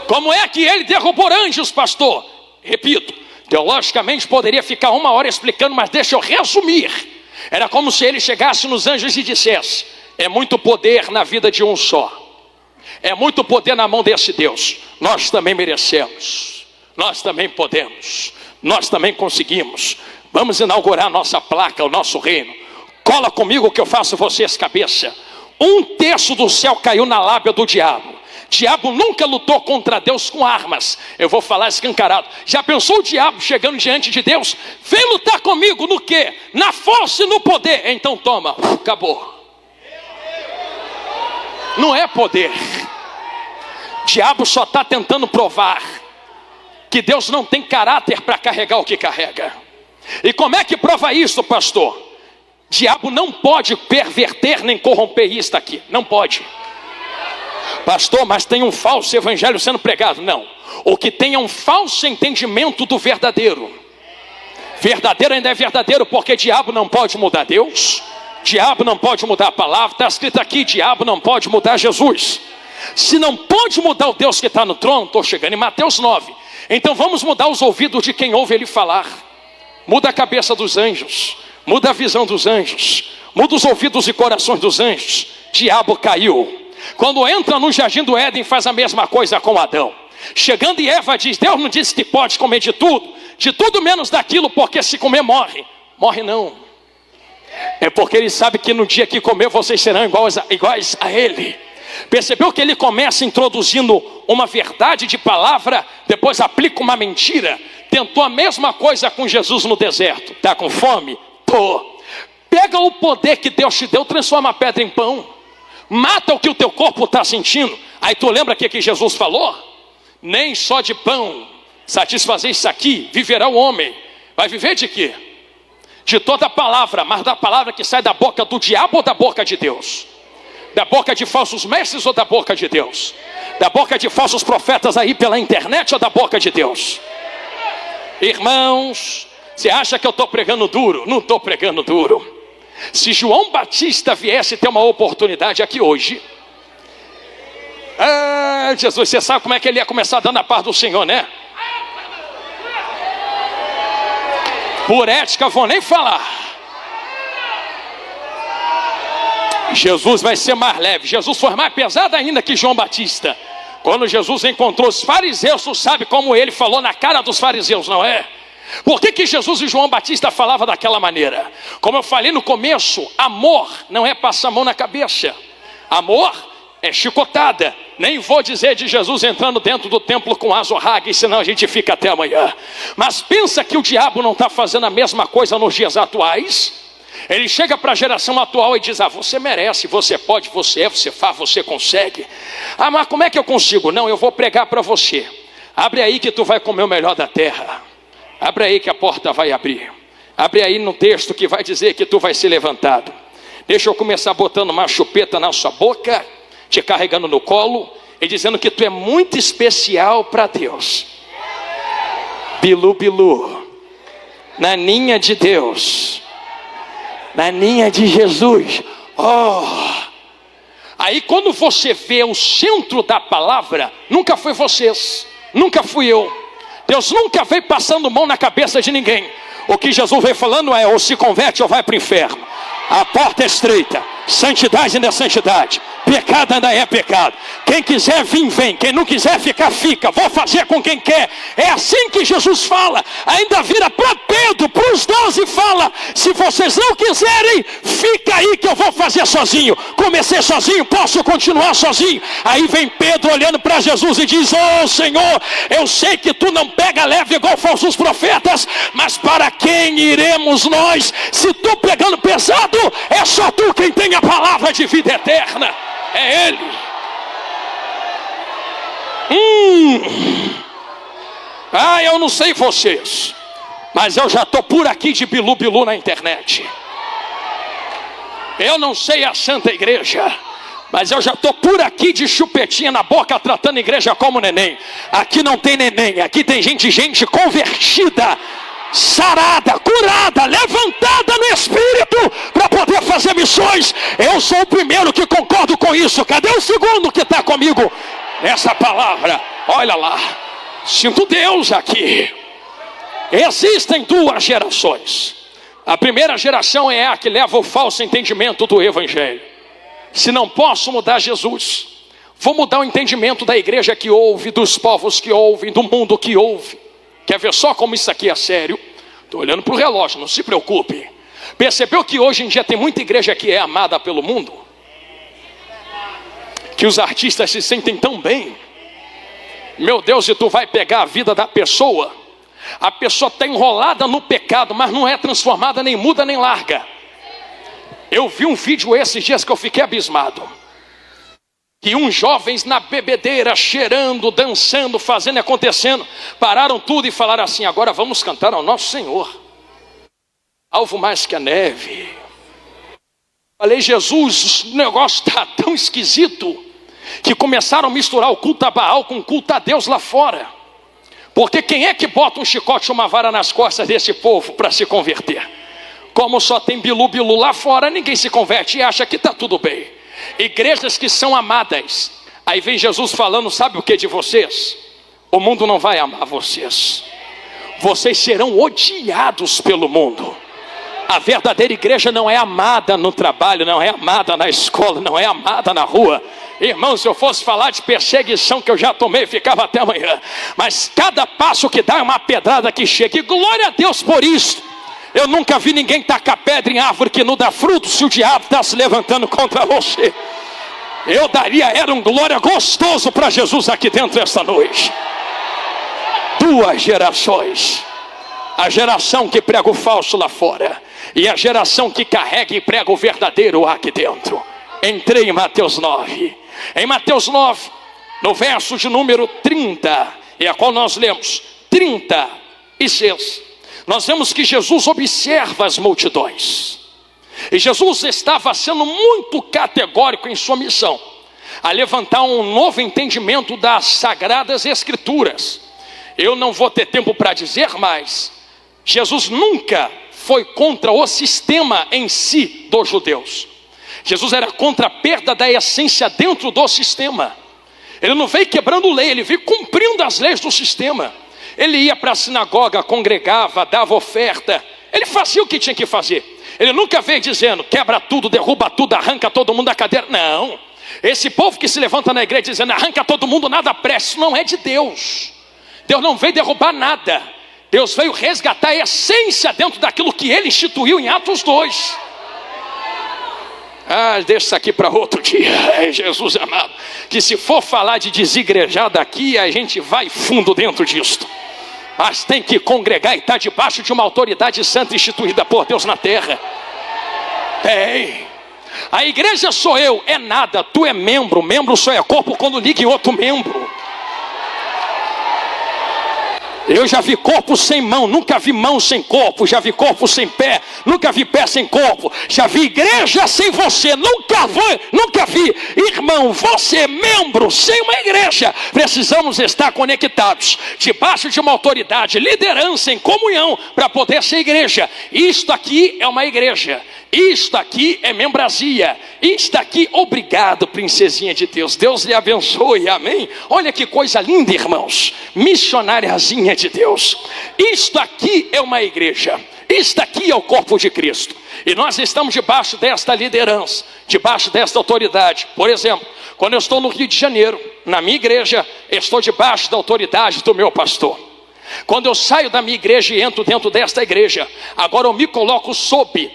Como é que ele derrubou anjos, pastor? Repito, teologicamente poderia ficar 1 hora explicando, mas deixa eu resumir. Era como se ele chegasse nos anjos e dissesse: é muito poder na vida de um só. É muito poder na mão desse Deus. Nós também merecemos. Nós também podemos. Nós também conseguimos. Vamos inaugurar a nossa placa, o nosso reino. Cola comigo que eu faço vocês cabeça. 1/3 do céu caiu na lábia do diabo. Diabo nunca lutou contra Deus com armas. Eu vou falar escancarado. Já pensou o diabo chegando diante de Deus? Vem lutar comigo no quê? Na força e no poder. Então toma, acabou. Não é poder. Diabo só está tentando provar que Deus não tem caráter para carregar o que carrega. E como é que prova isso, pastor? Diabo não pode perverter nem corromper isto aqui. Não pode. Pastor, mas tem um falso evangelho sendo pregado. Não. O que tem é um falso entendimento do verdadeiro. Verdadeiro ainda é verdadeiro, porque diabo não pode mudar Deus. Diabo não pode mudar a palavra. Está escrito aqui: diabo não pode mudar Jesus. Se não pode mudar o Deus que está no trono, estou chegando em Mateus 9. Então vamos mudar os ouvidos de quem ouve ele falar. Muda a cabeça dos anjos. Muda a visão dos anjos. Muda os ouvidos e corações dos anjos. Diabo caiu. Quando entra no jardim do Éden, faz a mesma coisa com Adão. Chegando em Eva diz: Deus não disse que pode comer de tudo menos daquilo, porque se comer morre. Morre não. É porque ele sabe que no dia que comer vocês serão iguais a ele. Percebeu que ele começa introduzindo uma verdade de palavra, depois aplica uma mentira. Tentou a mesma coisa com Jesus no deserto. Está com fome? Tô. Pega o poder que Deus te deu, transforma a pedra em pão. Mata o que o teu corpo está sentindo. Aí tu lembra que Jesus falou? Nem só de pão satisfazer isso aqui viverá o homem. Vai viver de quê? De toda a palavra, mas da palavra que sai da boca do diabo ou da boca de Deus? Da boca de falsos mestres ou da boca de Deus? Da boca de falsos profetas aí pela internet ou da boca de Deus? Irmãos, você acha que eu estou pregando duro? Não estou pregando duro. Se João Batista viesse ter uma oportunidade aqui hoje, Jesus, você sabe como é que ele ia começar dando a paz do Senhor, né? Por ética, vou nem falar. Jesus vai ser mais leve. Jesus foi mais pesado ainda que João Batista. Quando Jesus encontrou os fariseus, tu sabe como ele falou na cara dos fariseus, não é? Por que Jesus e João Batista falavam daquela maneira? Como eu falei no começo, amor não é passar a mão na cabeça. Amor é chicotada. Nem vou dizer de Jesus entrando dentro do templo com azorrague, senão a gente fica até amanhã. Mas pensa que o diabo não está fazendo a mesma coisa nos dias atuais? Ele chega para a geração atual e diz: você merece, você pode, você faz, você consegue. Mas como é que eu consigo? Não, eu vou pregar para você. Abre aí que tu vai comer o melhor da terra. Abre aí que a porta vai abrir. Abre aí no texto que vai dizer que tu vai ser levantado. Deixa eu começar botando uma chupeta na sua boca, te carregando no colo e dizendo que tu é muito especial para Deus. Bilu, bilu, naninha de Deus, naninha de Jesus. Aí quando você vê o centro da palavra, nunca foi vocês, nunca fui eu. Deus nunca veio passando mão na cabeça de ninguém. O que Jesus veio falando é: ou se converte ou vai para o inferno. A porta é estreita, santidade ainda é santidade, pecado ainda é pecado. Quem quiser vir, vem. Quem não quiser ficar, fica. Vou fazer com quem quer. É assim que Jesus fala. Ainda vira para Pedro, para os 12 e fala: se vocês não quiserem, fica aí que eu vou fazer sozinho. Comecei sozinho, posso continuar sozinho. Aí vem Pedro olhando para Jesus e diz: Senhor, eu sei que tu não pega leve igual falsos profetas, mas para quem iremos nós? Se tu pegando pesado, é só tu quem tem a palavra de vida eterna. É Ele. Eu não sei vocês, mas eu já estou por aqui de bilu-bilu na internet. Eu não sei a Santa Igreja, mas eu já estou por aqui de chupetinha na boca, tratando a igreja como neném. Aqui não tem neném, aqui tem gente convertida, sarada, curada, levantada no Espírito para poder fazer missões. Eu sou o primeiro que concordo com isso. Cadê o segundo que está comigo nessa palavra? Olha lá, sinto Deus aqui. Existem duas gerações. A primeira geração é a que leva o falso entendimento do Evangelho. Se não posso mudar Jesus, vou mudar o entendimento da igreja que ouve, dos povos que ouvem, do mundo que ouve. Quer ver só como isso aqui é sério? Estou olhando para o relógio, não se preocupe. Percebeu que hoje em dia tem muita igreja que é amada pelo mundo? Que os artistas se sentem tão bem. Meu Deus, e tu vai pegar a vida da pessoa, a pessoa está enrolada no pecado, mas não é transformada, nem muda, nem larga. Eu vi um vídeo esses dias que eu fiquei abismado. Que uns jovens na bebedeira, cheirando, dançando, fazendo e acontecendo, pararam tudo e falaram assim: agora vamos cantar ao nosso Senhor. Alvo mais que a neve. Falei: Jesus, o negócio está tão esquisito, que começaram a misturar o culto a Baal com o culto a Deus lá fora. Porque quem é que bota um chicote ou uma vara nas costas desse povo para se converter? Como só tem bilu-bilu lá fora, ninguém se converte e acha que está tudo bem. Igrejas que são amadas. Aí vem Jesus falando: sabe o que de vocês? O mundo não vai amar vocês. Vocês serão odiados pelo mundo. A verdadeira igreja não é amada no trabalho, não é amada na escola, não é amada na rua. Irmão, se eu fosse falar de perseguição que eu já tomei, ficava até amanhã. Mas cada passo que dá é uma pedrada que chega. E glória a Deus por isso. Eu nunca vi ninguém tacar pedra em árvore que não dá fruto se o diabo está se levantando contra você. Eu daria, era um glória gostoso para Jesus aqui dentro esta noite. Duas gerações. A geração que prega o falso lá fora, e a geração que carrega e prega o verdadeiro aqui dentro. Entrei em Mateus 9. Em Mateus 9, no verso de número 30, e a qual nós lemos 36, nós vemos que Jesus observa as multidões. E Jesus estava sendo muito categórico em sua missão, a levantar um novo entendimento das Sagradas Escrituras. Eu não vou ter tempo para dizer, mas Jesus nunca foi contra o sistema em si dos judeus. Jesus era contra a perda da essência dentro do sistema. Ele não veio quebrando lei, ele veio cumprindo as leis do sistema. Ele ia para a sinagoga, congregava, dava oferta, Ele fazia o que tinha que fazer. Ele nunca veio dizendo, quebra tudo, derruba tudo, arranca todo mundo da cadeira. Não. Esse povo que se levanta na igreja dizendo, arranca todo mundo, nada presta, isso não é de Deus. Deus não veio derrubar nada. Deus veio resgatar a essência dentro daquilo que ele instituiu em Atos 2. Deixa isso aqui para outro dia. Jesus amado, que se for falar de desigrejado aqui, a gente vai fundo dentro disto. Mas tem que congregar e estar debaixo de uma autoridade santa instituída por Deus na terra. A igreja sou eu, é nada. Tu é membro, membro só é corpo quando liga em outro membro. Eu já vi corpo sem mão, nunca vi mão sem corpo. Já vi corpo sem pé, nunca vi pé sem corpo. Já vi igreja sem você, nunca vi. Irmão, você é membro sem uma igreja. Precisamos estar conectados, debaixo de uma autoridade, liderança em comunhão, para poder ser igreja. Isto aqui é uma igreja. Isto aqui é membrazia. Isto aqui, obrigado, princesinha de Deus. Deus lhe abençoe, amém? Olha que coisa linda, irmãos. Missionariazinha de Deus. Isto aqui é uma igreja. Isto aqui é o corpo de Cristo. E nós estamos debaixo desta liderança, debaixo desta autoridade. Por exemplo, quando eu estou no Rio de Janeiro, na minha igreja, estou debaixo da autoridade do meu pastor. Quando eu saio da minha igreja e entro dentro desta igreja, agora eu me coloco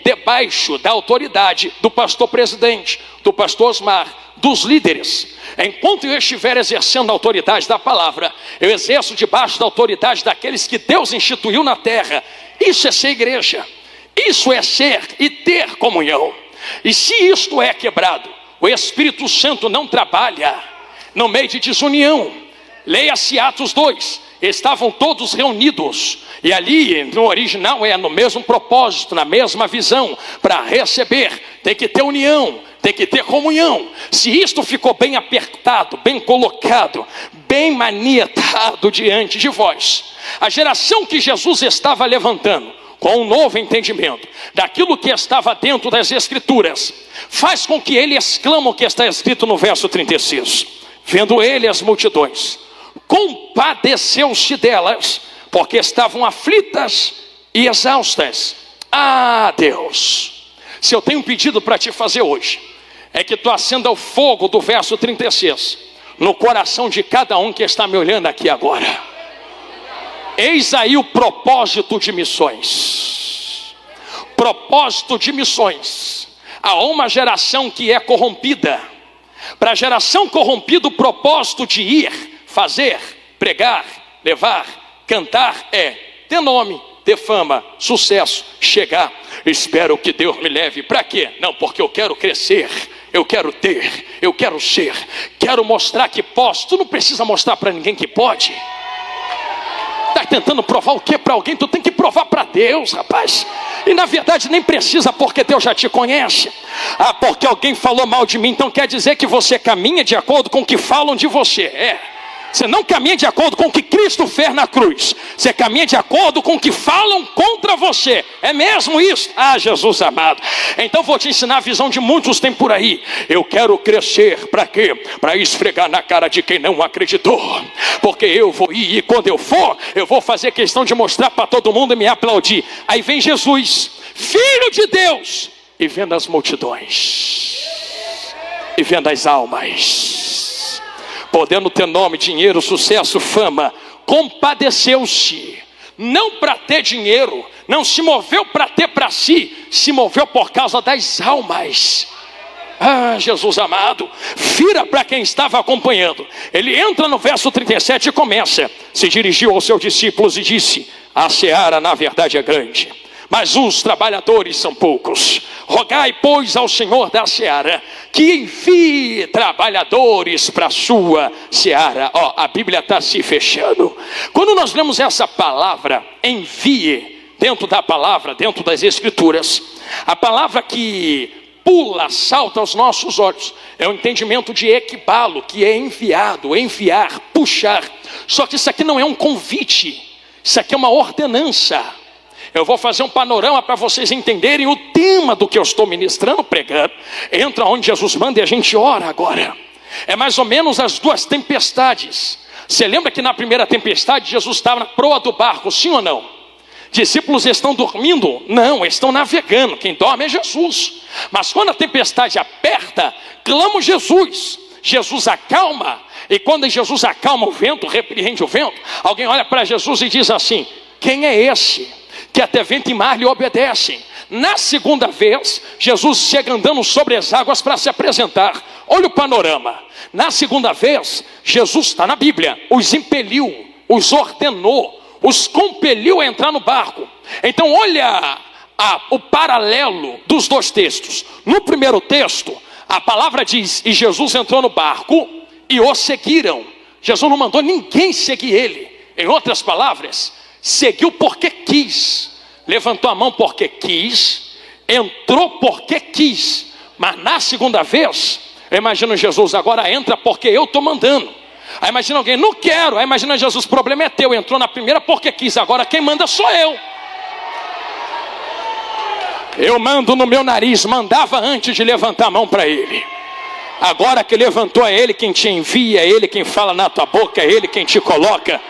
debaixo da autoridade do pastor presidente, do pastor Osmar, dos líderes. Enquanto eu estiver exercendo a autoridade da palavra, eu exerço debaixo da autoridade daqueles que Deus instituiu na terra. Isso é ser igreja. Isso é ser e ter comunhão. E se isto é quebrado, o Espírito Santo não trabalha no meio de desunião. Leia-se Atos 2. Estavam todos reunidos, e ali no original é no mesmo propósito, na mesma visão. Para receber tem que ter união, tem que ter comunhão. Se isto ficou bem apertado, bem colocado, bem manietado diante de vós, a geração que Jesus estava levantando com um novo entendimento daquilo que estava dentro das Escrituras, faz com que ele exclame o que está escrito no verso 36. Vendo ele as multidões, compadeceu-se delas, porque estavam aflitas e exaustas. Deus, se eu tenho um pedido para te fazer hoje, é que tu acenda o fogo do verso 36 no coração de cada um que está me olhando aqui agora. Eis aí o propósito de missões. Propósito de missões. Há uma geração que é corrompida. Para a geração corrompida, o propósito de ir, fazer, pregar, levar, cantar é ter nome, ter fama, sucesso, chegar. Espero que Deus me leve. Para quê? Não, porque eu quero crescer, eu quero ter, eu quero ser, quero mostrar que posso. Tu não precisa mostrar para ninguém que pode. Está tentando provar o que para alguém? Tu tem que provar para Deus, rapaz. E na verdade nem precisa, porque Deus já te conhece. Porque alguém falou mal de mim, então quer dizer que você caminha de acordo com o que falam de você. Você não caminha de acordo com o que Cristo fez na cruz. Você caminha de acordo com o que falam contra você. É mesmo isso? Jesus amado. Então vou te ensinar a visão de muitos tem por aí. Eu quero crescer. Para quê? Para esfregar na cara de quem não acreditou. Porque eu vou ir, e quando eu for, eu vou fazer questão de mostrar para todo mundo e me aplaudir. Aí vem Jesus, Filho de Deus, e vendo as multidões, e vendo as almas, podendo ter nome, dinheiro, sucesso, fama, compadeceu-se, não para ter dinheiro, não se moveu para ter para si, se moveu por causa das almas. Jesus amado, vira para quem estava acompanhando. Ele entra no verso 37 e começa: se dirigiu aos seus discípulos e disse: a seara na verdade é grande, mas os trabalhadores são poucos. Rogai, pois, ao Senhor da seara que envie trabalhadores para a sua seara. A Bíblia está se fechando. Quando nós lemos essa palavra, envie, dentro da palavra, dentro das Escrituras, a palavra que pula, salta aos nossos olhos, é o entendimento de equibalo, que é enviado, enviar, puxar. Só que isso aqui não é um convite, isso aqui é uma ordenança. Eu vou fazer um panorama para vocês entenderem o tema do que eu estou ministrando, pregando. Entra onde Jesus manda e a gente ora agora. É mais ou menos as duas tempestades. Você lembra que na primeira tempestade Jesus estava na proa do barco, sim ou não? Discípulos estão dormindo? Não, estão navegando. Quem dorme é Jesus. Mas quando a tempestade aperta, clama Jesus. Jesus acalma. E quando Jesus acalma o vento, repreende o vento, alguém olha para Jesus e diz assim: quem é esse que até vento e mar lhe obedecem? Na segunda vez, Jesus chega andando sobre as águas para se apresentar. Olha o panorama. Na segunda vez, Jesus está na Bíblia, os impeliu, os ordenou, os compeliu a entrar no barco. Então olha o paralelo dos dois textos. No primeiro texto, a palavra diz: e Jesus entrou no barco e o seguiram. Jesus não mandou ninguém seguir ele. Em outras palavras, seguiu porque quis, levantou a mão porque quis, entrou porque quis. Mas na segunda vez, eu imagino Jesus: agora entra porque eu estou mandando. Aí imagina alguém: não quero. Aí imagina Jesus: o problema é teu, entrou na primeira porque quis, agora quem manda sou eu. Eu mando no meu nariz, mandava antes de levantar a mão para ele. Agora que levantou, é ele quem te envia, é ele quem fala na tua boca, é ele quem te coloca,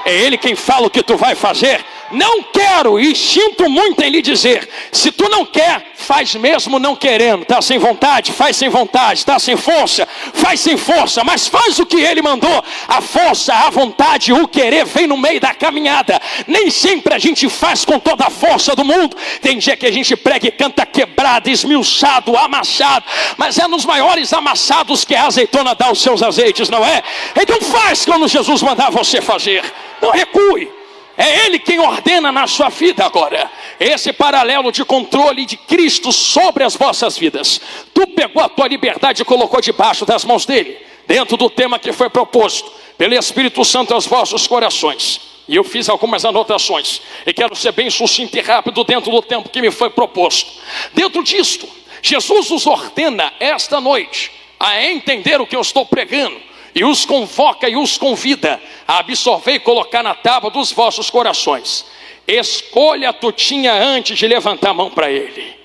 é ele quem fala o que tu vai fazer. Não quero, e sinto muito em lhe dizer: se tu não quer, faz mesmo não querendo. Está sem vontade? Faz sem vontade. Está sem força? Faz sem força. Mas faz o que ele mandou. A força, a vontade, o querer vem no meio da caminhada. Nem sempre a gente faz com toda a força do mundo. Tem dia que a gente prega e canta quebrado, esmiuçado, amassado. Mas é nos maiores amassados que a azeitona dá os seus azeites, não é? Então faz como Jesus mandar você fazer. Não recue. É ele quem ordena na sua vida agora. Esse paralelo de controle de Cristo sobre as vossas vidas. Tu pegou a tua liberdade e colocou debaixo das mãos dele, dentro do tema que foi proposto pelo Espírito Santo aos vossos corações. E eu fiz algumas anotações e quero ser bem sucinto e rápido dentro do tempo que me foi proposto. Dentro disto, Jesus os ordena esta noite a entender o que eu estou pregando, e os convoca e os convida a absorver e colocar na tábua dos vossos corações. Escolha tu tinha antes de levantar a mão para ele.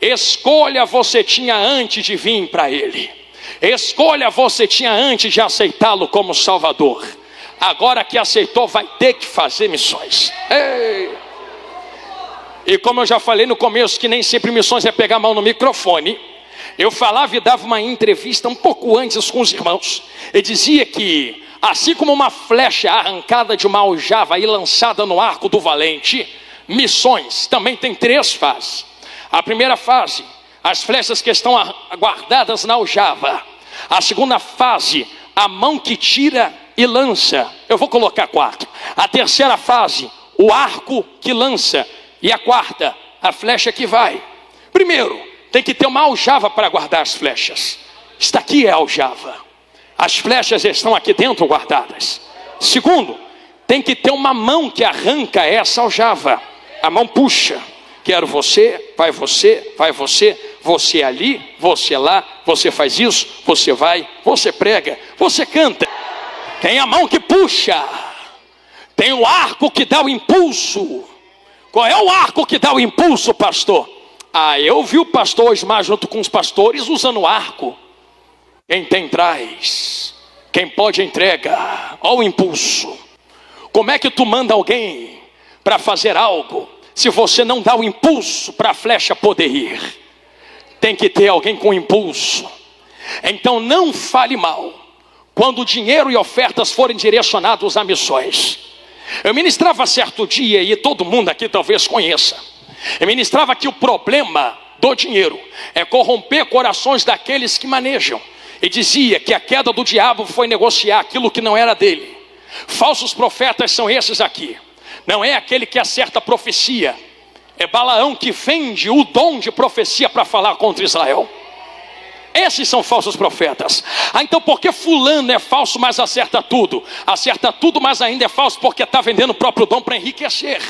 Escolha você tinha antes de vir para ele. Escolha você tinha antes de aceitá-lo como Salvador. Agora que aceitou, vai ter que fazer missões. Ei! E como eu já falei no começo, que nem sempre missões é pegar a mão no microfone, eu falava e dava uma entrevista um pouco antes com os irmãos. E dizia que, assim como uma flecha arrancada de uma aljava e lançada no arco do valente, missões também tem 3 fases. A primeira fase, as flechas que estão guardadas na aljava. A segunda fase, a mão que tira e lança. Eu vou colocar 4. A terceira fase, o arco que lança. E a quarta, a flecha que vai. Primeiro, tem que ter uma aljava para guardar as flechas. Está aqui a aljava. As flechas estão aqui dentro guardadas. Segundo, tem que ter uma mão que arranca essa aljava. A mão puxa. Quero você, vai você, vai você, você ali, você lá, você faz isso, você vai, você prega, você canta. Tem a mão que puxa. Tem o arco que dá o impulso. Qual é o arco que dá o impulso, pastor? Eu vi o pastor Osmar junto com os pastores usando arco. Quem tem traz, quem pode entrega. Olha o impulso. Como é que tu manda alguém para fazer algo se você não dá o impulso para a flecha poder ir? Tem que ter alguém com impulso. Então não fale mal quando dinheiro e ofertas forem direcionados a missões. Eu ministrava certo dia, e todo mundo aqui talvez conheça, eu ministrava que o problema do dinheiro é corromper corações daqueles que manejam. E dizia que a queda do diabo foi negociar aquilo que não era dele. Falsos profetas são esses aqui. Não é aquele que acerta a profecia. É Balaão que vende o dom de profecia para falar contra Israel. Esses são falsos profetas. Então por que fulano é falso, mas acerta tudo? Acerta tudo, mas ainda é falso porque está vendendo o próprio dom para enriquecer.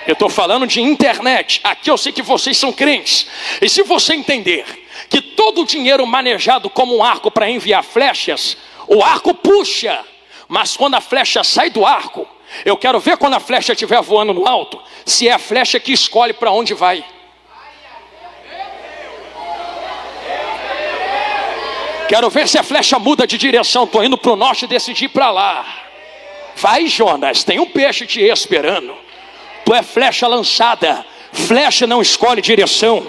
Eu estou falando de internet. Aqui eu sei que vocês são crentes. E se você entender que todo o dinheiro manejado como um arco para enviar flechas, o arco puxa, mas quando a flecha sai do arco, eu quero ver quando a flecha estiver voando no alto, se é a flecha que escolhe para onde vai. Quero ver se a flecha muda de direção. Estou indo para o norte e decidi ir para lá. Vai, Jonas, tem um peixe te esperando. Tu é flecha lançada. Flecha não escolhe direção.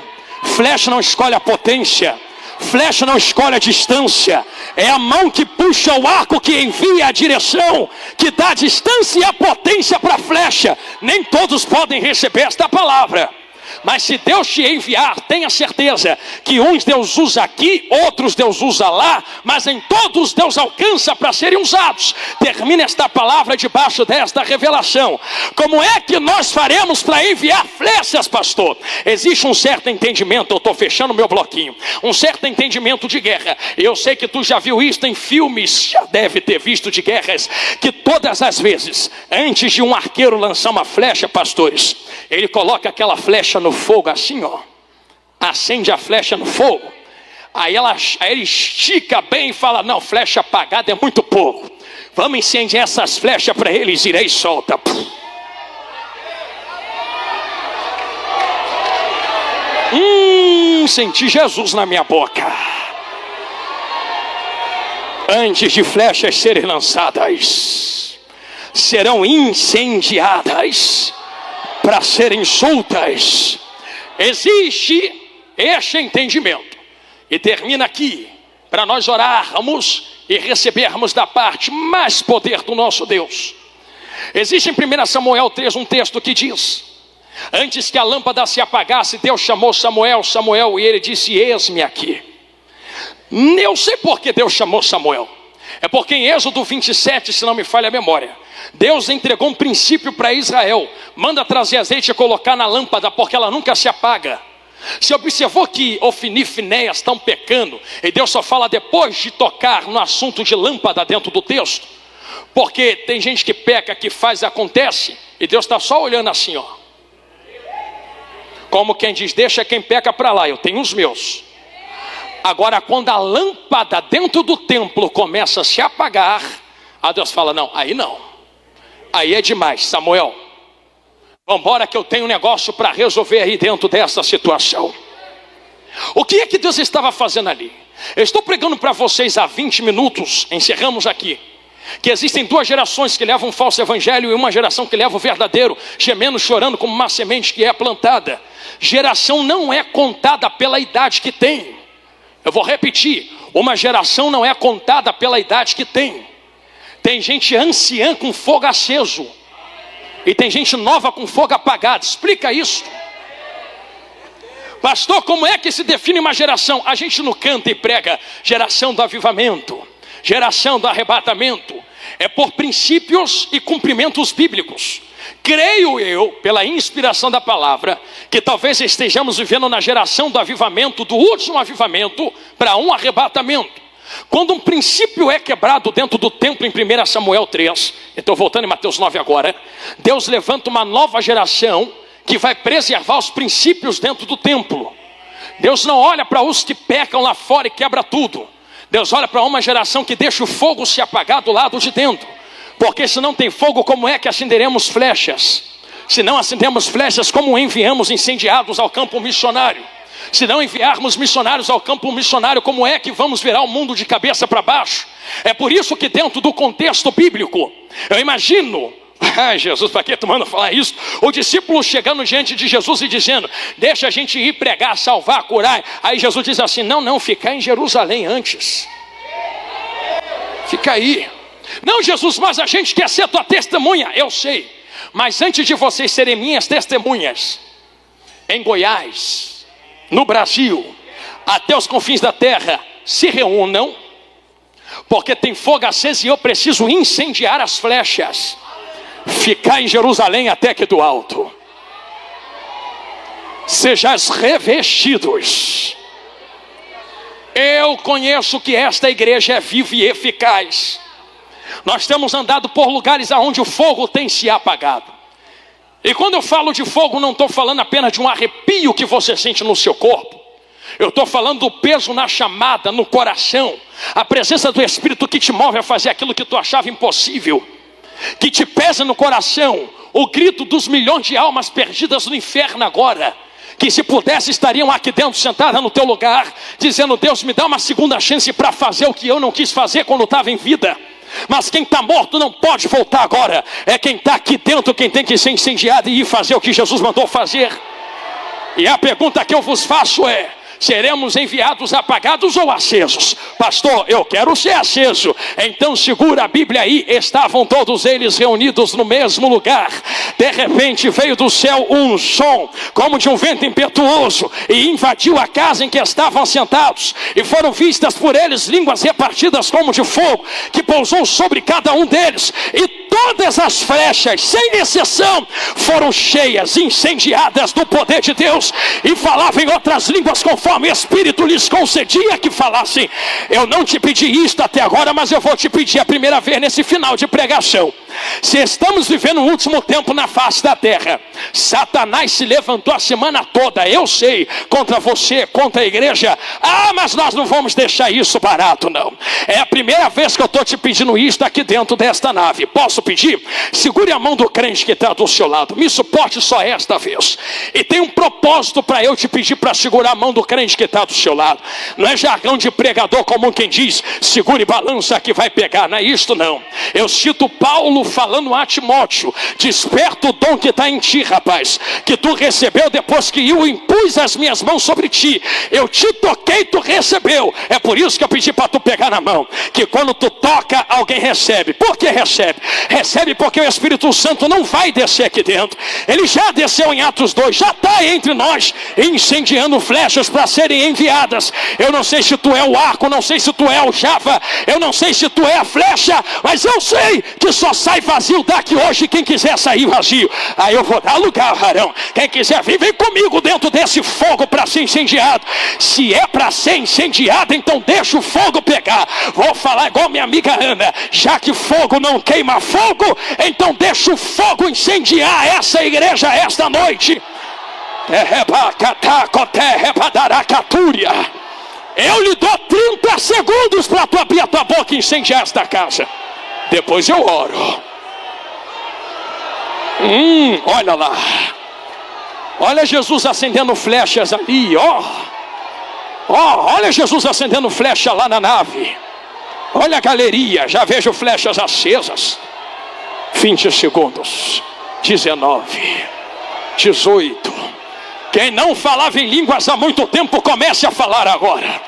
Flecha não escolhe a potência. Flecha não escolhe a distância. É a mão que puxa o arco, que envia a direção, que dá a distância e a potência para a flecha. Nem todos podem receber esta palavra. Mas se Deus te enviar, tenha certeza que uns Deus usa aqui, outros Deus usa lá, mas em todos Deus alcança para serem usados. Termina esta palavra debaixo desta revelação. Como é que nós faremos para enviar flechas, pastor? Existe um certo entendimento, eu estou fechando meu bloquinho, um certo entendimento de guerra. Eu sei que tu já viu isso em filmes, já deve ter visto de guerras, que todas as vezes, antes de um arqueiro lançar uma flecha, pastores, ele coloca aquela flecha no fogo assim, ó, acende a flecha no fogo, aí ele estica bem e fala: não, flecha apagada é muito pouco, vamos incendiar essas flechas para eles irem e solta. Senti Jesus na minha boca. Antes de flechas serem lançadas, serão incendiadas para serem soltas. Existe este entendimento. E termina aqui, para nós orarmos e recebermos da parte mais poder do nosso Deus. Existe em 1 Samuel 3 um texto que diz: antes que a lâmpada se apagasse, Deus chamou Samuel, Samuel, e ele disse: eis-me aqui. Eu sei por que Deus chamou Samuel. É porque em Êxodo 27, se não me falha a memória, Deus entregou um princípio para Israel: manda trazer azeite e colocar na lâmpada, porque ela nunca se apaga. Você observou que Ofni e Finéias estão pecando, e Deus só fala depois de tocar no assunto de lâmpada dentro do texto? Porque tem gente que peca, que faz, acontece, e Deus está só olhando assim, ó, como quem diz: deixa quem peca para lá, eu tenho os meus. Agora, quando a lâmpada dentro do templo começa a se apagar, aí Deus fala: não, aí não, aí é demais, Samuel, vamos embora que eu tenho um negócio para resolver aí dentro dessa situação. O que é que Deus estava fazendo ali? Eu estou pregando para vocês há 20 minutos, encerramos aqui, que existem duas gerações que levam um falso evangelho e uma geração que leva o verdadeiro, gemendo, chorando como uma semente que é plantada. Geração não é contada pela idade que tem. Eu vou repetir: uma geração não é contada pela idade que tem. Tem gente anciã com fogo aceso, e tem gente nova com fogo apagado. Explica isso. Pastor, como é que se define uma geração? A gente não canta e prega geração do avivamento, geração do arrebatamento. É por princípios e cumprimentos bíblicos. Creio eu, pela inspiração da palavra, que talvez estejamos vivendo na geração do avivamento, do último avivamento, para um arrebatamento. Quando um princípio é quebrado dentro do templo em 1 Samuel 3, estou voltando em Mateus 9 agora, Deus levanta uma nova geração que vai preservar os princípios dentro do templo. Deus não olha para os que pecam lá fora e quebra tudo. Deus olha para uma geração que deixa o fogo se apagar do lado de dentro. Porque se não tem fogo, como é que acenderemos flechas? Se não acendemos flechas, como enviamos incendiados ao campo missionário? Se não enviarmos missionários ao campo missionário, como é que vamos virar o mundo de cabeça para baixo? É por isso que dentro do contexto bíblico, eu imagino, Jesus, para que tu manda falar isso? O discípulo chegando diante de Jesus e dizendo: deixa a gente ir pregar, salvar, curar. Aí Jesus diz assim: não, ficar em Jerusalém antes. Fica aí. Não, Jesus, mas a gente quer ser tua testemunha. Eu sei, mas antes de vocês serem minhas testemunhas, em Goiás, no Brasil, até os confins da terra, se reúnam, porque tem fogo aceso e eu preciso incendiar as flechas. Ficar em Jerusalém até que do alto. Sejais revestidos. Eu conheço que esta igreja é viva e eficaz. Nós temos andado por lugares onde o fogo tem se apagado. E quando eu falo de fogo, não estou falando apenas de um arrepio que você sente no seu corpo. Eu estou falando do peso na chamada, no coração. A presença do Espírito que te move a fazer aquilo que tu achava impossível. Que te pesa no coração. O grito dos milhões de almas perdidas no inferno agora. Que se pudesse estariam aqui dentro, sentada no teu lugar, dizendo: Deus, me dá uma segunda chance para fazer o que eu não quis fazer quando estava em vida. Mas quem está morto não pode voltar agora. É quem está aqui dentro quem tem que ser incendiado e ir fazer o que Jesus mandou fazer. E a pergunta que eu vos faço é: seremos enviados apagados ou acesos? Pastor, eu quero ser aceso. Então segura a Bíblia aí. Estavam todos eles reunidos no mesmo lugar. De repente veio do céu um som, como de um vento impetuoso, e invadiu a casa em que estavam sentados. E foram vistas por eles línguas repartidas como de fogo, que pousou sobre cada um deles. E todas as flechas, sem exceção, foram cheias, incendiadas do poder de Deus, e falavam em outras línguas conforme o Espírito lhes concedia que falassem. Eu não te pedi isto até agora, mas eu vou te pedir a primeira vez nesse final de pregação. Se estamos vivendo o último tempo na face da terra, Satanás se levantou a semana toda, eu sei, contra você, contra a igreja. Mas nós não vamos deixar isso barato, não. É a primeira vez que eu estou te pedindo isso aqui dentro desta nave. Posso pedir? Segure a mão do crente que está do seu lado, me suporte só esta vez. E tem um propósito para eu te pedir para segurar a mão do crente que está do seu lado. Não é jargão de pregador comum quem diz: segure e balança que vai pegar. Não é isto, não. Eu cito Paulo falando a Timóteo: desperta o dom que está em ti, rapaz, que tu recebeu depois que eu impus as minhas mãos sobre ti. Eu te toquei, tu recebeu. É por isso que eu pedi para tu pegar na mão. Que quando tu toca, alguém recebe. Por que recebe? Recebe porque o Espírito Santo não vai descer aqui dentro. Ele já desceu em Atos 2, já está entre nós, incendiando flechas para serem enviadas. Eu não sei se tu é o arco, não sei se tu é o Java, eu não sei se tu é a flecha, mas eu sei que só sai vazio daqui hoje quem quiser sair vazio. Aí eu vou dar lugar, Arão. Quem quiser vir, vem comigo dentro desse fogo para ser incendiado. Se é para ser incendiado, então deixa o fogo pegar. Vou falar igual minha amiga Ana: já que fogo não queima fogo, então deixa o fogo incendiar essa igreja esta noite. Eu lhe dou 30 segundos para tu abrir a tua boca e incendiar esta casa. Depois eu oro. Olha lá. Olha Jesus acendendo flechas ali, olha Jesus acendendo flecha lá na nave. Olha a galeria, já vejo flechas acesas. 20 segundos. 19, 18. Quem não falava em línguas há muito tempo, comece a falar agora.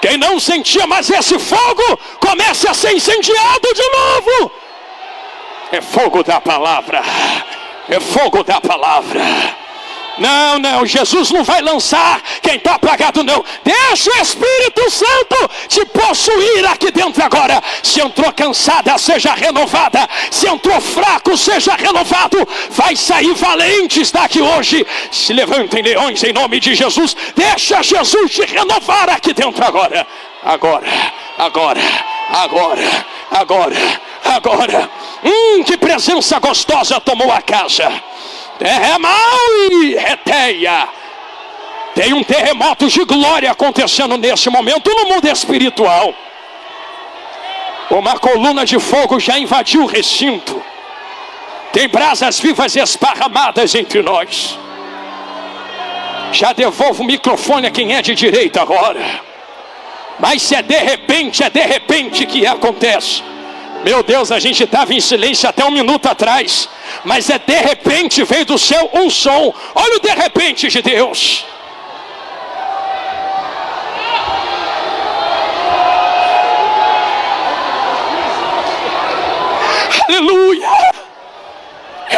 Quem não sentia mais esse fogo, comece a ser incendiado de novo. É fogo da palavra. É fogo da palavra. Não, Jesus não vai lançar quem está apagado, não. Deixa o Espírito Santo te possuir aqui dentro agora. Se entrou cansada, seja renovada. Se entrou fraco, seja renovado. Vai sair valentes daqui hoje. Se levantem leões em nome de Jesus. Deixa Jesus te renovar aqui dentro agora. Agora. Que presença gostosa tomou a casa. Tem um terremoto de glória acontecendo nesse momento no mundo espiritual. Uma coluna de fogo já invadiu o recinto. Tem brasas vivas esparramadas entre nós. Já devolvo o microfone a quem é de direita agora. Mas se é de repente que acontece. Meu Deus, a gente estava em silêncio até um minuto atrás. Mas de repente veio do céu um som. Olha o de repente de Deus. Aleluia.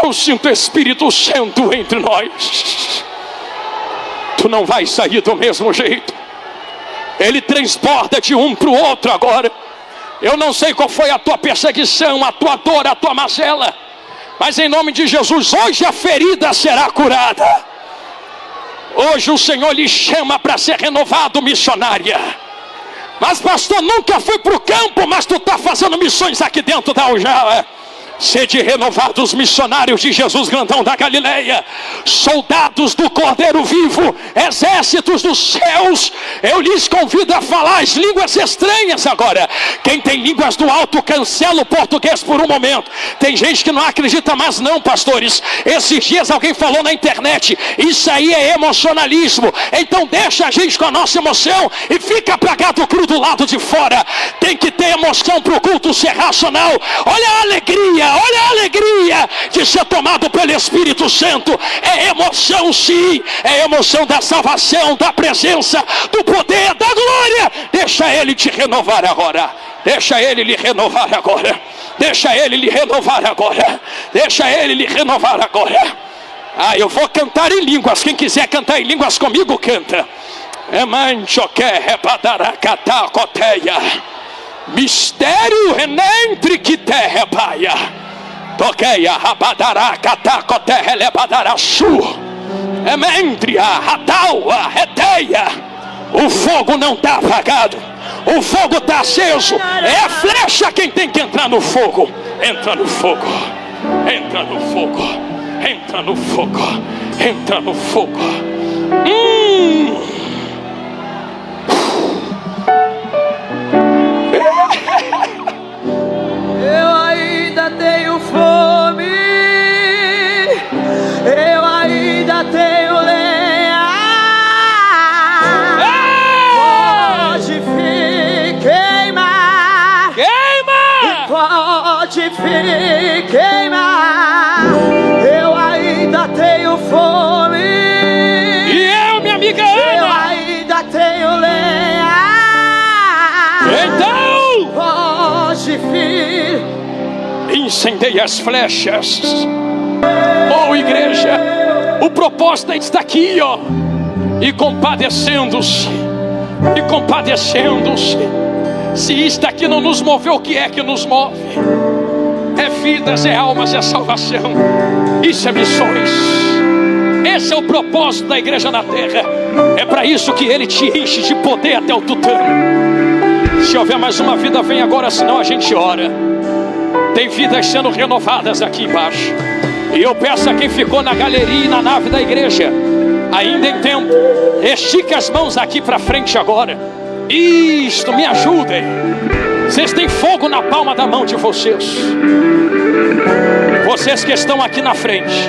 Eu sinto o Espírito Santo entre nós. Tu não vai sair do mesmo jeito. Ele transborda de um para o outro agora. Eu não sei qual foi a tua perseguição, a tua dor, a tua mazela, mas em nome de Jesus, hoje a ferida será curada. Hoje o Senhor lhe chama para ser renovado, missionária. Mas pastor, nunca fui para o campo, mas tu está fazendo missões aqui dentro da Ujala. Sede renovados, missionários de Jesus grandão da Galileia, soldados do Cordeiro vivo, exércitos dos céus. Eu lhes convido a falar as línguas estranhas agora. Quem tem línguas do alto, cancela o português por um momento. Tem gente que não acredita mais não, pastores. Esses dias alguém falou na internet, isso aí é emocionalismo. Então deixa a gente com a nossa emoção e fica apagado cru do lado de fora. Tem que ter emoção para o culto ser racional. Olha a alegria de ser tomado pelo Espírito Santo. É emoção sim, é emoção da salvação, da presença, do poder, da glória. Deixa Ele te renovar agora. Deixa Ele lhe renovar agora. Deixa Ele lhe renovar agora. Deixa Ele lhe renovar agora. Eu vou cantar em línguas. Quem quiser cantar em línguas comigo, canta. Mistério renentre que terra baia. Toqueia rabadará catacoterra lebadaraçu. Emendria rataua reteia. O fogo não está apagado, o fogo está aceso. É a flecha quem tem que entrar no fogo. Entra no fogo, entra no fogo, entra no fogo, entra no fogo. Eu ainda tenho fome, eu ainda tenho lenha. Pode queimar, pode queimar. Eu ainda tenho fome, e eu, minha amiga Ana, eu ainda tenho lenha. Então pode incendeie as flechas. Oh igreja, o propósito está aqui, ó. E compadecendo-se, e compadecendo-se. Se isto aqui não nos moveu, o que é que nos move? É vidas, é almas, é salvação. Isso é missões. Esse é o propósito da igreja na terra. É para isso que Ele te enche de poder até o tutano. Se houver mais uma vida, vem agora, senão a gente ora. Tem vidas sendo renovadas aqui embaixo. E eu peço a quem ficou na galeria e na nave da igreja, ainda em tempo, estique as mãos aqui para frente agora. Isto, me ajudem. Vocês têm fogo na palma da mão de vocês. Vocês que estão aqui na frente,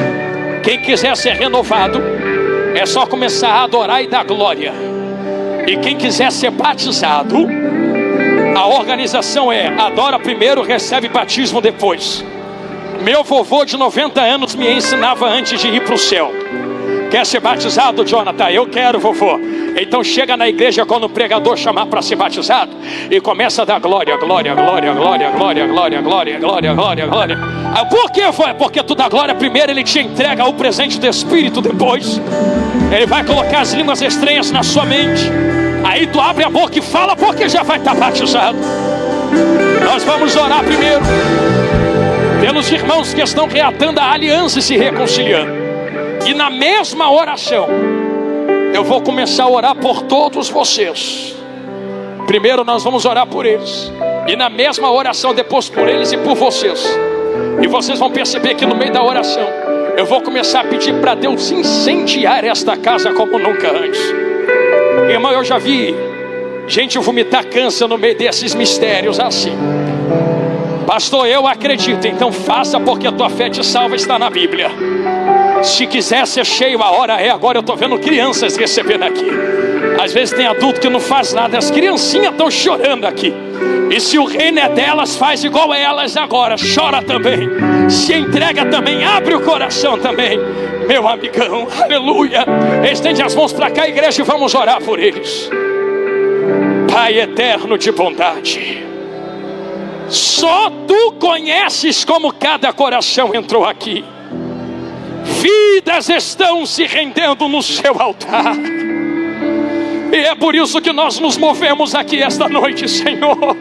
quem quiser ser renovado, é só começar a adorar e dar glória. E quem quiser ser batizado, a organização é: adora primeiro, recebe batismo depois. Meu vovô de 90 anos me ensinava antes de ir para o céu. Quer ser batizado, Jonathan? Eu quero, vovô. Então chega na igreja quando o pregador chamar para ser batizado e começa a dar glória, glória, glória, glória, glória, glória, glória, glória, glória, glória. Por que foi? Porque tu dá glória primeiro, Ele te entrega o presente do Espírito depois. Ele vai colocar as línguas estranhas na sua mente. Aí tu abre a boca e fala, porque já vai estar batizado. Nós vamos orar primeiro pelos irmãos que estão reatando a aliança e se reconciliando. E na mesma oração, eu vou começar a orar por todos vocês. Primeiro nós vamos orar por eles, e na mesma oração depois por eles e por vocês. E vocês vão perceber que no meio da oração eu vou começar a pedir para Deus incendiar esta casa como nunca antes. Irmão, eu já vi gente vomitar câncer no meio desses mistérios assim. Pastor, eu acredito. Então faça, porque a tua fé te salva, está na Bíblia. Se quiser ser cheio, a hora é agora. Eu estou vendo crianças recebendo aqui. Às vezes tem adulto que não faz nada, as criancinhas estão chorando aqui. E se o reino é delas, faz igual a elas agora. Chora também, se entrega também, abre o coração também, meu amigão, aleluia. Estende as mãos para cá, igreja, e vamos orar por eles. Pai eterno de bondade, só Tu conheces como cada coração entrou aqui. Vidas estão se rendendo no Seu altar. E é por isso que nós nos movemos aqui esta noite, Senhor.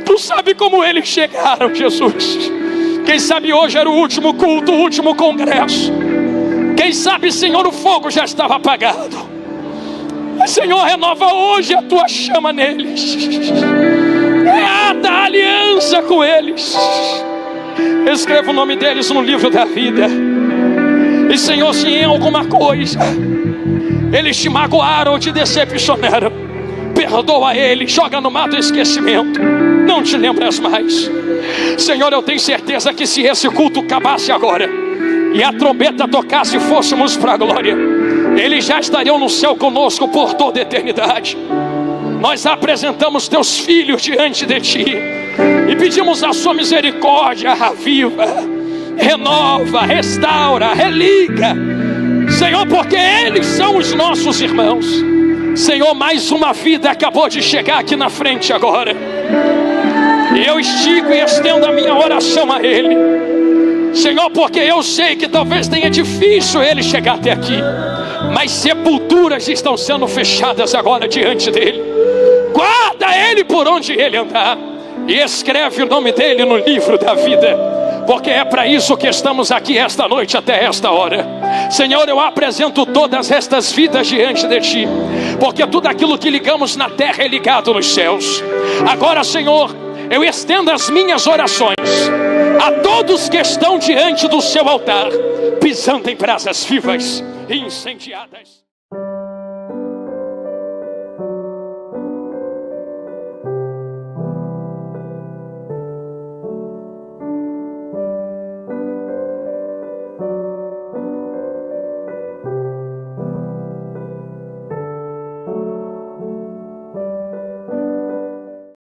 Tu sabe como eles chegaram, Jesus. Quem sabe hoje era o último culto, o último congresso. Quem sabe, Senhor, o fogo já estava apagado. Mas, Senhor, renova hoje a Tua chama neles. Reata a aliança com eles. Escreva o nome deles no livro da vida. E Senhor, se em alguma coisa eles te magoaram ou te decepcionaram, perdoa eles, joga no mar do esquecimento, não te lembras mais. Senhor, eu tenho certeza que se esse culto acabasse agora e a trombeta tocasse e fôssemos para a glória, eles já estariam no céu conosco por toda a eternidade. Nós apresentamos teus filhos diante de ti e pedimos a sua misericórdia. Aviva, renova, restaura, religa, Senhor, porque eles são os nossos irmãos. Senhor, mais uma vida acabou de chegar aqui na frente agora, e eu estico e estendo a minha oração a ele, Senhor, porque eu sei que talvez tenha difícil ele chegar até aqui, mas sepulturas estão sendo fechadas agora diante dele. Guarda ele por onde ele andar e escreve o nome dele no livro da vida, porque é para isso que estamos aqui esta noite até esta hora. Senhor, eu apresento todas estas vidas diante de ti, porque tudo aquilo que ligamos na terra é ligado nos céus. Agora, Senhor, eu estendo as minhas orações a todos que estão diante do seu altar, pisando em brasas vivas e incendiadas.